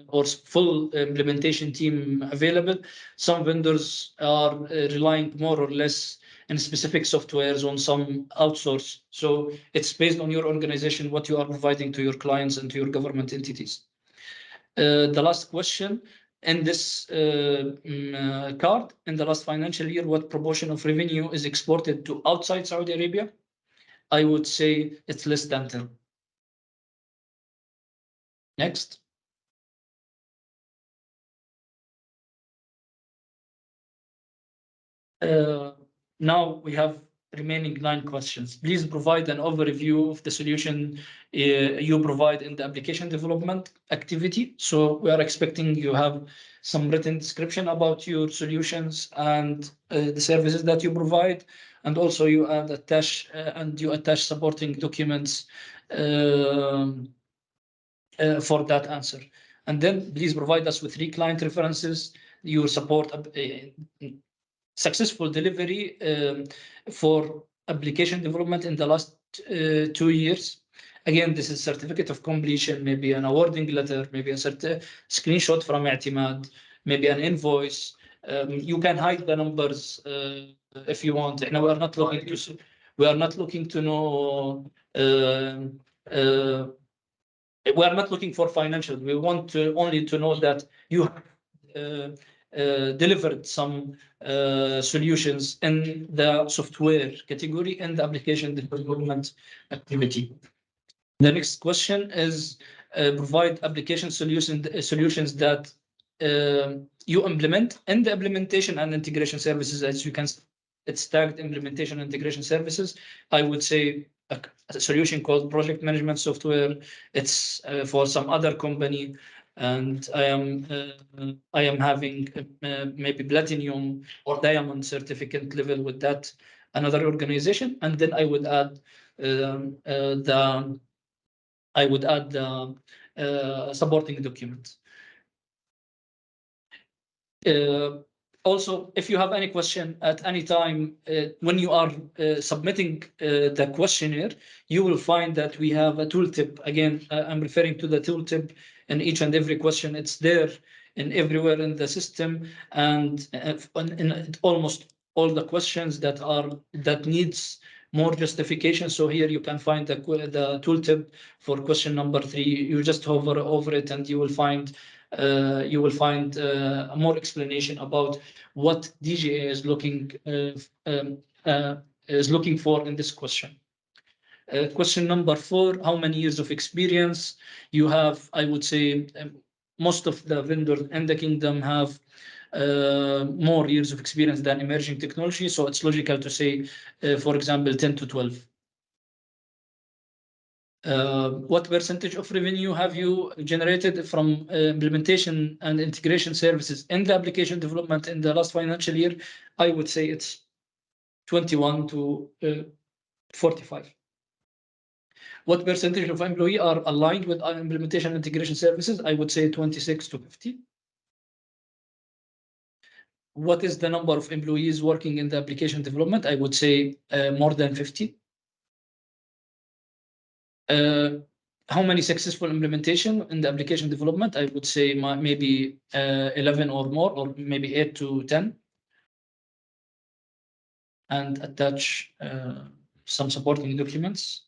or full implementation team available. Some vendors are relying more or less in specific softwares on some outsource. So it's based on your organization, what you are providing to your clients and to your government entities. The last question in this card, in the last financial year, what proportion of revenue is exported to outside Saudi Arabia? I would say it's less than 10. Next. Now we have remaining 9 questions. Please provide an overview of the solution you provide in the application development activity. So we are expecting you have some written description about your solutions and the services that you provide, and also you add attach supporting documents for that answer. And then please provide us with 3 client references. You support successful delivery for application development in the last 2 years. Again, this is certificate of completion, maybe an awarding letter, maybe a screenshot from I'timad, maybe an invoice. You can hide the numbers if you want. Now we are not looking to know. We are not looking for financial. We want only to know that you have delivered some solutions in the software category and the application development activity. The next question is provide application solutions that you implement, and the implementation and integration services. As you can see, it's tagged implementation and integration services. I would say a solution called project management software. It's for some other company, and I am having maybe platinum or diamond certificate level with that another organization, and then I would add the supporting documents. Also, if you have any question at any time when you are submitting the questionnaire, you will find that we have a tooltip. Again, I'm referring to the tooltip in each and every question. It's there and everywhere in the system, and in almost all the questions that needs more justification. So here you can find the tooltip for question number 3. You just hover over it, and you will find more explanation about what DGA is looking for in this question. Question number 4, how many years of experience you have? I would say most of the vendors in the kingdom have more years of experience than emerging technology. So it's logical to say, for example, 10 to 12. What percentage of revenue have you generated from implementation and integration services in the application development in the last financial year? I would say it's 21 to 45. What percentage of employees are aligned with our implementation and integration services? I would say 26 to 50. What is the number of employees working in the application development? I would say more than 50. How many successful implementation in the application development? I would say maybe 11 or more, or maybe 8 to 10. And attach some supporting documents.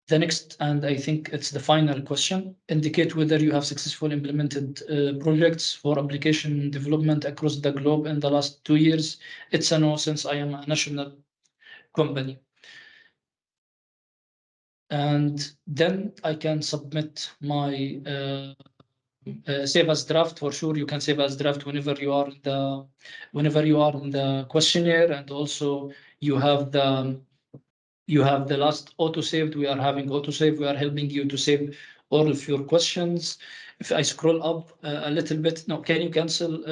The next, and I think it's the final question, indicate whether you have successfully implemented projects for application development across the globe in the last 2 years. It's a no, since I am a national company. And then I can submit my save as draft. For sure, you can save as draft whenever you are in the questionnaire, and also you have the last auto saved. We are having auto save. We are helping you to save all of your questions. If I scroll up a little bit, no, can you cancel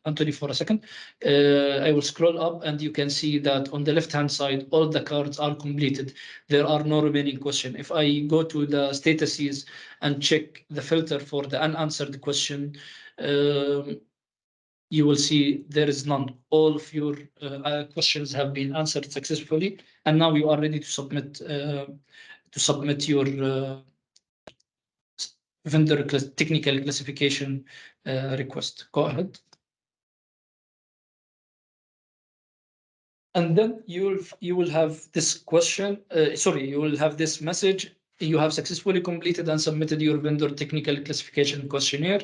Anthony for a second? I will scroll up, and you can see that on the left-hand side, all the cards are completed. There are no remaining questions. If I go to the statuses and check the filter for the unanswered question, you will see there is none. All of your questions have been answered successfully, and now you are ready to submit your vendor technical classification request. Go ahead. And then you will have this question. You will have this message. You have successfully completed and submitted your vendor technical classification questionnaire.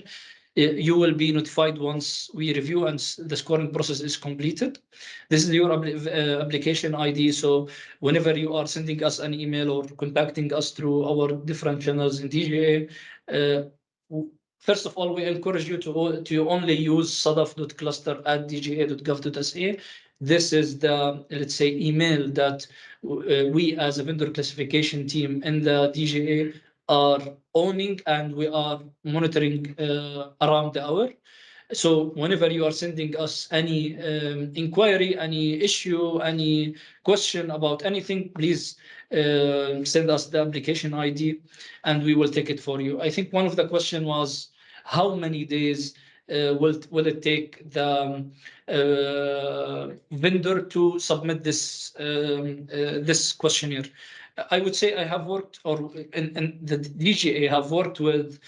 You will be notified once we review and the scoring process is completed. This is your application ID. So whenever you are sending us an email or contacting us through our different channels in DGA, first of all, we encourage you to only use sadaf.cluster@dga.gov.sa. This is the, let's say, email that we as a vendor classification team in the DGA are owning, and we are monitoring around the hour. So whenever you are sending us any inquiry, any issue, any question about anything, please send us the application ID and we will take it for you. I think one of the questions was, how many days will it take the vendor to submit this questionnaire? I would say I have worked, or in the DGA have worked with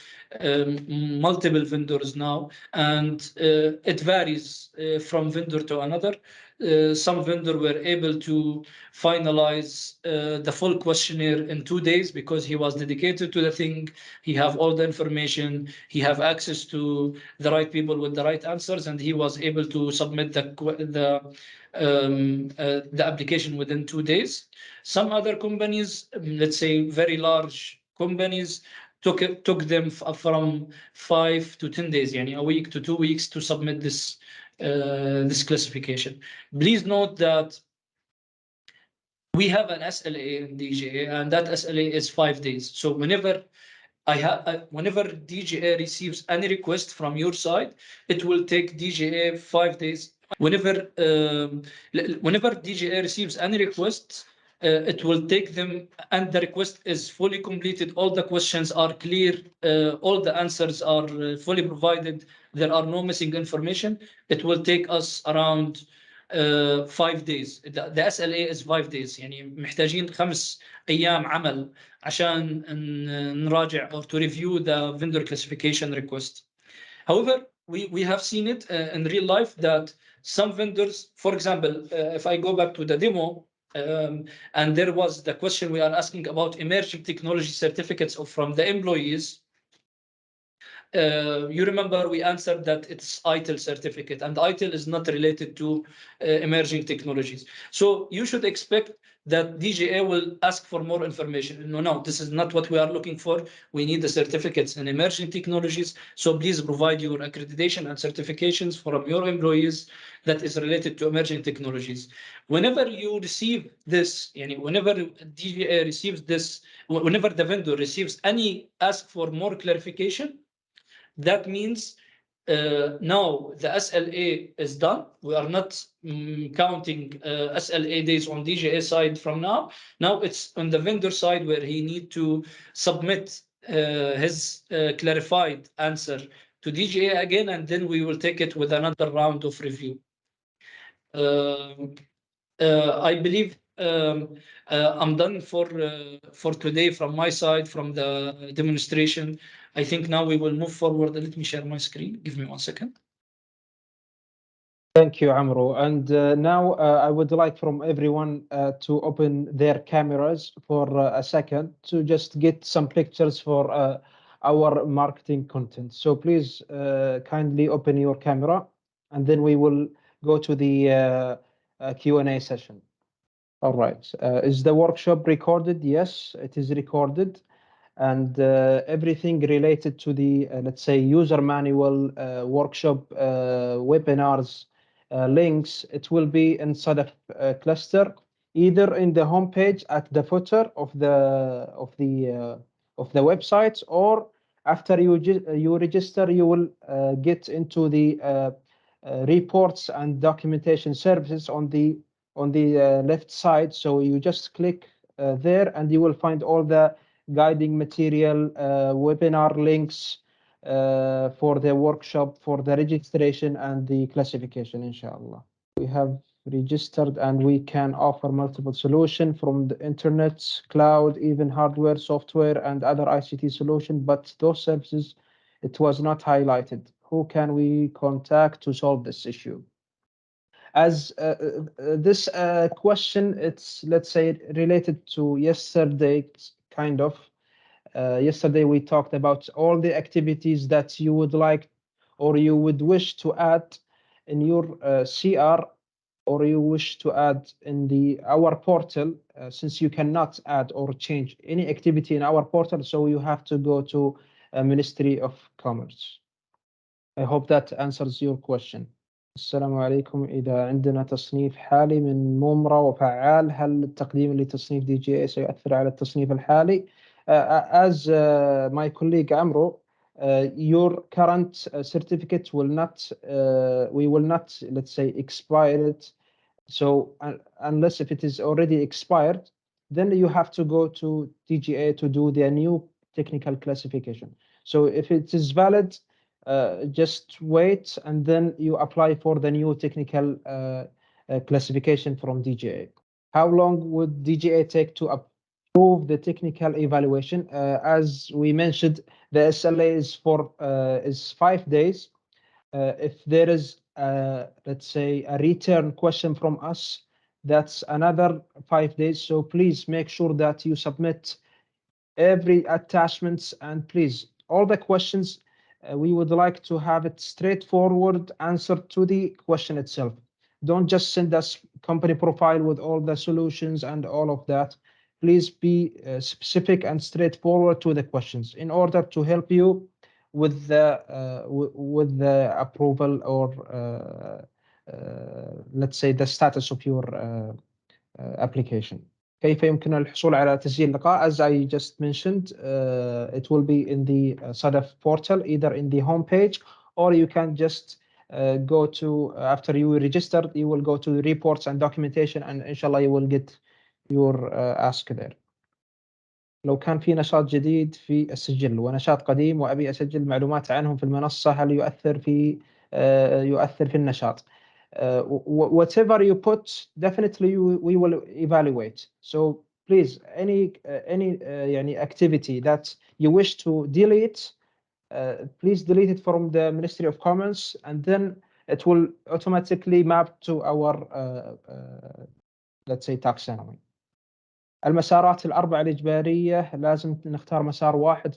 multiple vendors now, and it varies from vendor to another. Some vendor were able to finalize the full questionnaire in 2 days because he was dedicated to the thing. He have all the information. He have access to the right people with the right answers, and he was able to submit the application within 2 days. Some other companies, let's say very large companies, took them from 5 to 10 days, a week to 2 weeks to submit this classification. Please note that we have an SLA in DGA, and that SLA is 5 days. So whenever DGA receives any request from your side, it will take DGA 5 days. Whenever DGA receives any requests, it will take them, and the request is fully completed. All the questions are clear. All the answers are fully provided. There are no missing information. It will take us around 5 days. The SLA is 5 days. محتاجين 5 أيام عمل عشان نراجع or to review the vendor classification request. However, we have seen it in real life that some vendors, for example, if I go back to the demo, and there was the question we are asking about emerging technology certificates from the employees. you remember we answered that it's ITIL certificate, and ITIL is not related to emerging technologies. So you should expect that DGA will ask for more information. No, this is not what we are looking for. We need the certificates in emerging technologies. So please provide your accreditation and certifications from your employees that is related to emerging technologies. Whenever you receive this, whenever DGA receives this, whenever the vendor receives any ask for more clarification, that means now the SLA is done. We are not counting SLA days on DGA side from now. Now it's on the vendor side where he need to submit his clarified answer to DGA again, and then we will take it with another round of review. I believe I'm done for today from my side, from the demonstration. I think now we will move forward. Let me share my screen. Give me 1 second. Thank you, Amro. And now I would like from everyone to open their cameras for a second to just get some pictures for our marketing content. So please kindly open your camera, and then we will go to the Q&A session. All right. Is the workshop recorded? Yes, it is recorded. And everything related to the, let's say, user manual, workshop, webinars, links, it will be inside of cluster, either in the homepage at the footer of the website, or after you register, you will get into the reports and documentation services on the left side. So you just click there, and you will find all the guiding material, webinar links for the workshop, for the registration and the classification, inshallah. We have registered, and we can offer multiple solutions from the internet, cloud, even hardware, software, and other ICT solutions, but those services, it was not highlighted. Who can we contact to solve this issue? As this question, it's, let's say, related to yesterday, kind of. Yesterday, we talked about all the activities that you would like or you would wish to add in your CR, or you wish to add in our portal, since you cannot add or change any activity in our portal, so you have to go to Ministry of Commerce. I hope that answers your question. السلام عليكم. إذا عندنا تصنيف حالي من ممرة وفعال، هل التقديم لتصنيف DGA سيؤثر على التصنيف الحالي؟ As my colleague Amro, your current certificate will not, we will not, let's say, expire it. So unless if it is already expired, then you have to go to DGA to do the new technical classification. So if it is valid, just wait, and then you apply for the new technical classification from DGA. How long would DGA take to approve the technical evaluation? As we mentioned, the SLA is 5 days. If there is, let's say, a return question from us, that's another 5 days. So please make sure that you submit every attachments, and please, all the questions, we would like to have it straightforward answer to the question itself. Don't just send us company profile with all the solutions and all of that. Please be specific and straightforward to the questions in order to help you with the approval, or let's say the status of your application. كيف يمكن الحصول على تسجيل لقاء? As I just mentioned, it will be in the SADF portal, either in the homepage, or you can just go to, after you register, you will go to the reports and documentation, and inshallah you will get your ask there. لو كان في نشاط جديد في السجل ونشاط قديم وأبي أسجل معلومات عنهم في المنصة، هل يؤثر في النشاط؟ Whatever you put, definitely we will evaluate. So please, any يعني activity that you wish to delete, please delete it from the Ministry of Commerce, and then it will automatically map to our let's say taxonomy. المسارات الأربعة الإجبارية لازم نختار مسار واحد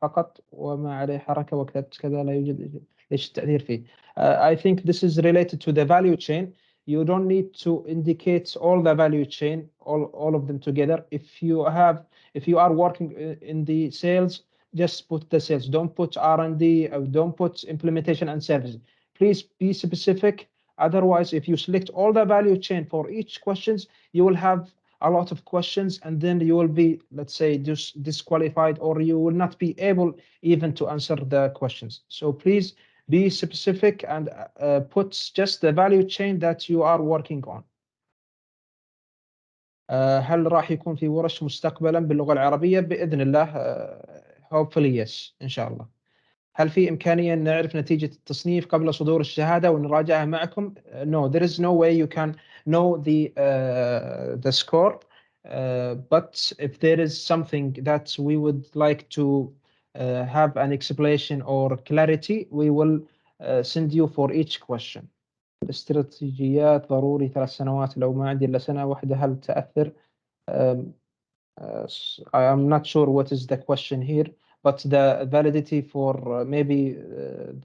فقط وما عليه حركة، وكتبت كذا لا يوجد، ليش التأثير فيه؟ I think this is related to the value chain. You don't need to indicate all the value chain, all of them together. If you are working in the sales, just put the sales. Don't put R&D, or don't put implementation and services. Please be specific. Otherwise, if you select all the value chain for each questions, you will have a lot of questions, and then you will be, let's say, disqualified, or you will not be able even to answer the questions. So please be specific and put just the value chain that you are working on. هل راح يكون في ورش مستقبلا باللغة العربية؟ بإذن الله. hopefully yes إن شاء الله. هل في إمكانية أن نعرف نتيجة التصنيف قبل صدور الشهادة ونراجعها معكم؟ No, there is no way you can know the score. But if there is something that we would like to have an explanation or clarity, we will send you for each question. الاستراتيجيات ضروري 3 سنوات، لو ما عندي إلا سنة واحدة هل تأثر؟ I am not sure what is the question here, but the validity for maybe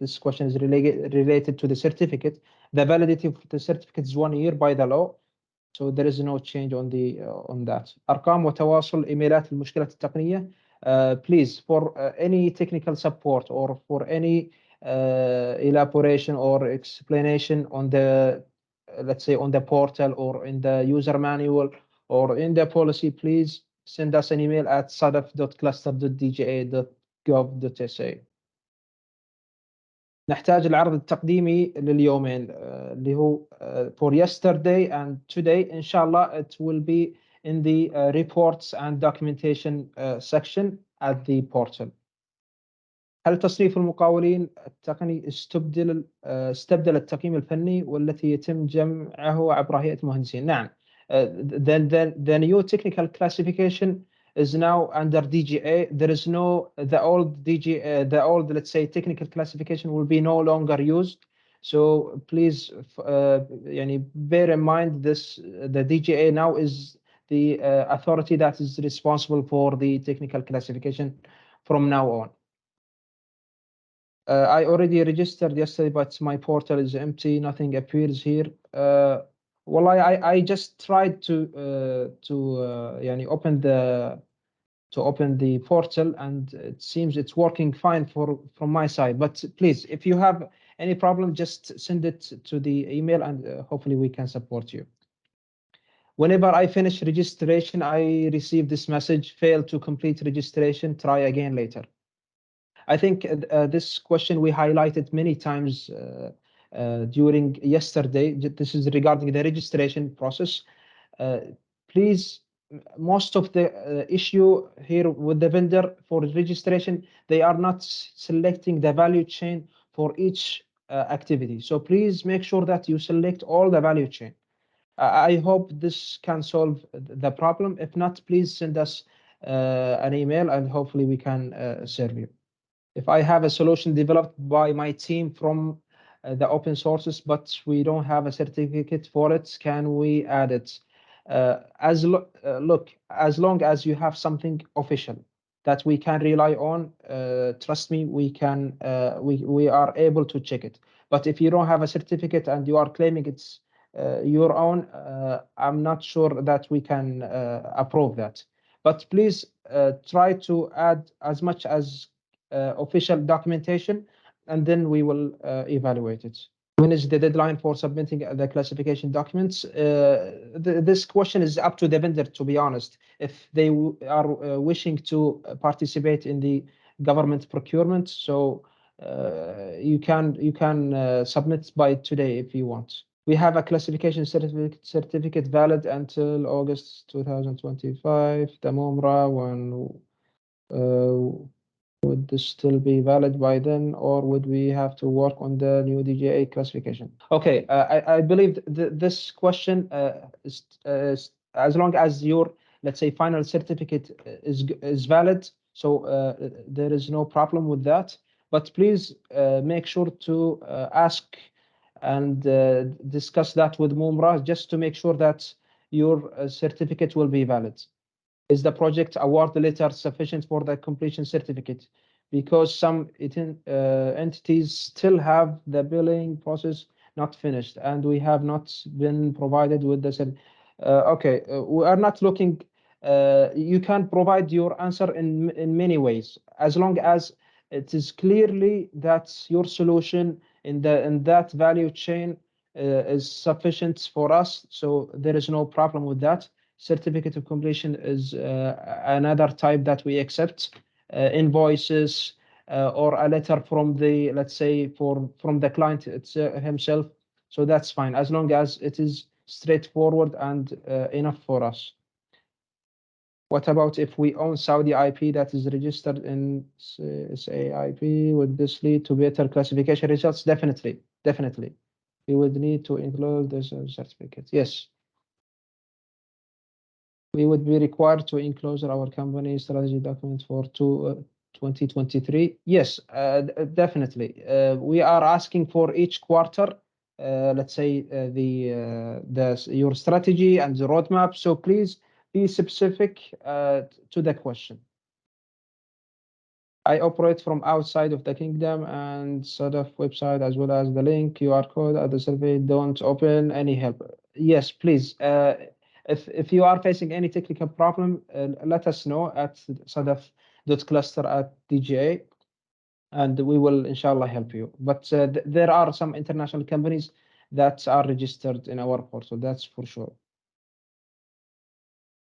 this question is related to the certificate. The validity of the certificate is 1 year by the law, so there is no change on that. أرقام وتواصل إيميلات المشكلة التقنية. Please, for any technical support or for any elaboration or explanation on the, let's say, on the portal or in the user manual or in the policy, please send us an email at sadaf.cluster.dga.gov.sa. نحتاج العرض التقديمي لليومين اللي هو for yesterday and today. إن شاء الله it will be in the reports and documentation section at the portal. هل تصنيف المقاولين التقني استبدل التقييم الفني والتي يتم جمعه عبر هيئة المهندسين؟ نعم. The new technical classification is now under DGA. There is no, the old DGA, the old, let's say, technical classification will be no longer used. So please bear in mind this, the DGA now is the authority that is responsible for the technical classification from now on. I already registered yesterday, but my portal is empty. Nothing appears here. Well, I just tried to open the portal, and it seems it's working fine from my side. But please, if you have any problem, just send it to the email, and hopefully we can support you. Whenever I finish registration, I receive this message: failed to complete registration. Try again later. I think this question we highlighted many times during yesterday. This is regarding the registration process. Please, most of the issue here with the vendor for registration, they are not selecting the value chain for each activity. So please make sure that you select all the value chain. I hope this can solve the problem. If not, please send us an email, and hopefully we can serve you. If I have a solution developed by my team from the open sources, but we don't have a certificate for it, can we add it? Look, as long as you have something official that we can rely on, trust me, we are able to check it. But if you don't have a certificate and you are claiming it's your own, I'm not sure that we can approve that. But please try to add as much as official documentation, and then we will evaluate it. When is the deadline for submitting the classification documents? This question is up to the vendor, to be honest. If they are wishing to participate in the government procurement, so you can submit by today if you want. We have a classification certificate valid until August 2025. The MOMRA one. Would this still be valid by then, or would we have to work on the new DGA classification? Okay, I believe this question is as long as your, let's say, final certificate is valid, so there is no problem with that. But please make sure to ask and discuss that with MOMRA, just to make sure that your certificate will be valid. Is the project award letter sufficient for the completion certificate? because some entities still have the billing process not finished, and we have not been provided with the we are not looking. You can provide your answer in many ways, as long as it is clearly that your solution in that value chain is sufficient for us. So there is no problem with that. Certificate of completion is another type that we accept. Invoices or a letter from the, let's say, from the client himself. So that's fine, as long as it is straightforward and enough for us. What about if we own Saudi IP that is registered in SAIP? Would this lead to better classification results? Definitely, definitely. We would need to include this certificate. Yes. We would be required to enclose our company strategy document for 2023. Yes, definitely. We are asking for each quarter, let's say, your strategy and the roadmap. So please be specific to the question. I operate from outside of the kingdom, and sort of website as well as the link QR code at the survey don't open. Any help? Yes, please. If you are facing any technical problem, let us know at sadaf.cluster@dga, and we will inshallah help you. But there are some international companies that are registered in our portal, that's for sure.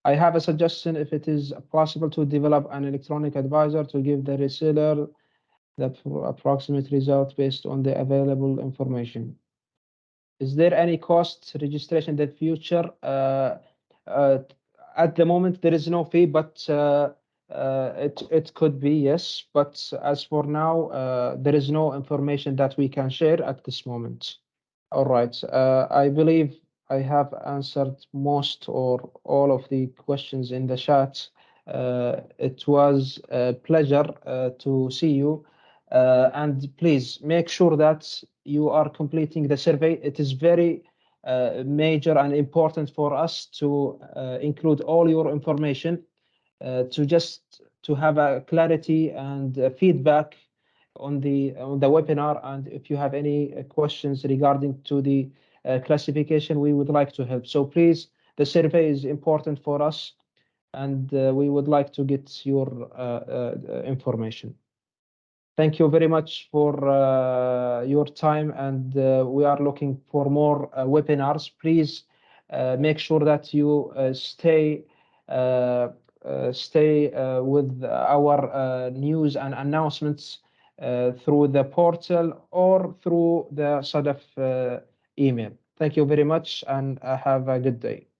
I have a suggestion. If it is possible to develop an electronic advisor to give the reseller the approximate result based on the available information. Is there any cost registration in the future? At the moment, there is no fee, but it could be, yes. But as for now, there is no information that we can share at this moment. All right. I believe I have answered most or all of the questions in the chat. It was a pleasure to see you. And please make sure that you are completing the survey. It is very major and important for us to include all your information to have a clarity and feedback on the webinar. And if you have any questions regarding to the classification, we would like to help. So please, the survey is important for us, and we would like to get your information. Thank you very much for your time, and we are looking for more webinars. Please make sure that you stay with our news and announcements through the portal or through the SADF email. Thank you very much, and have a good day.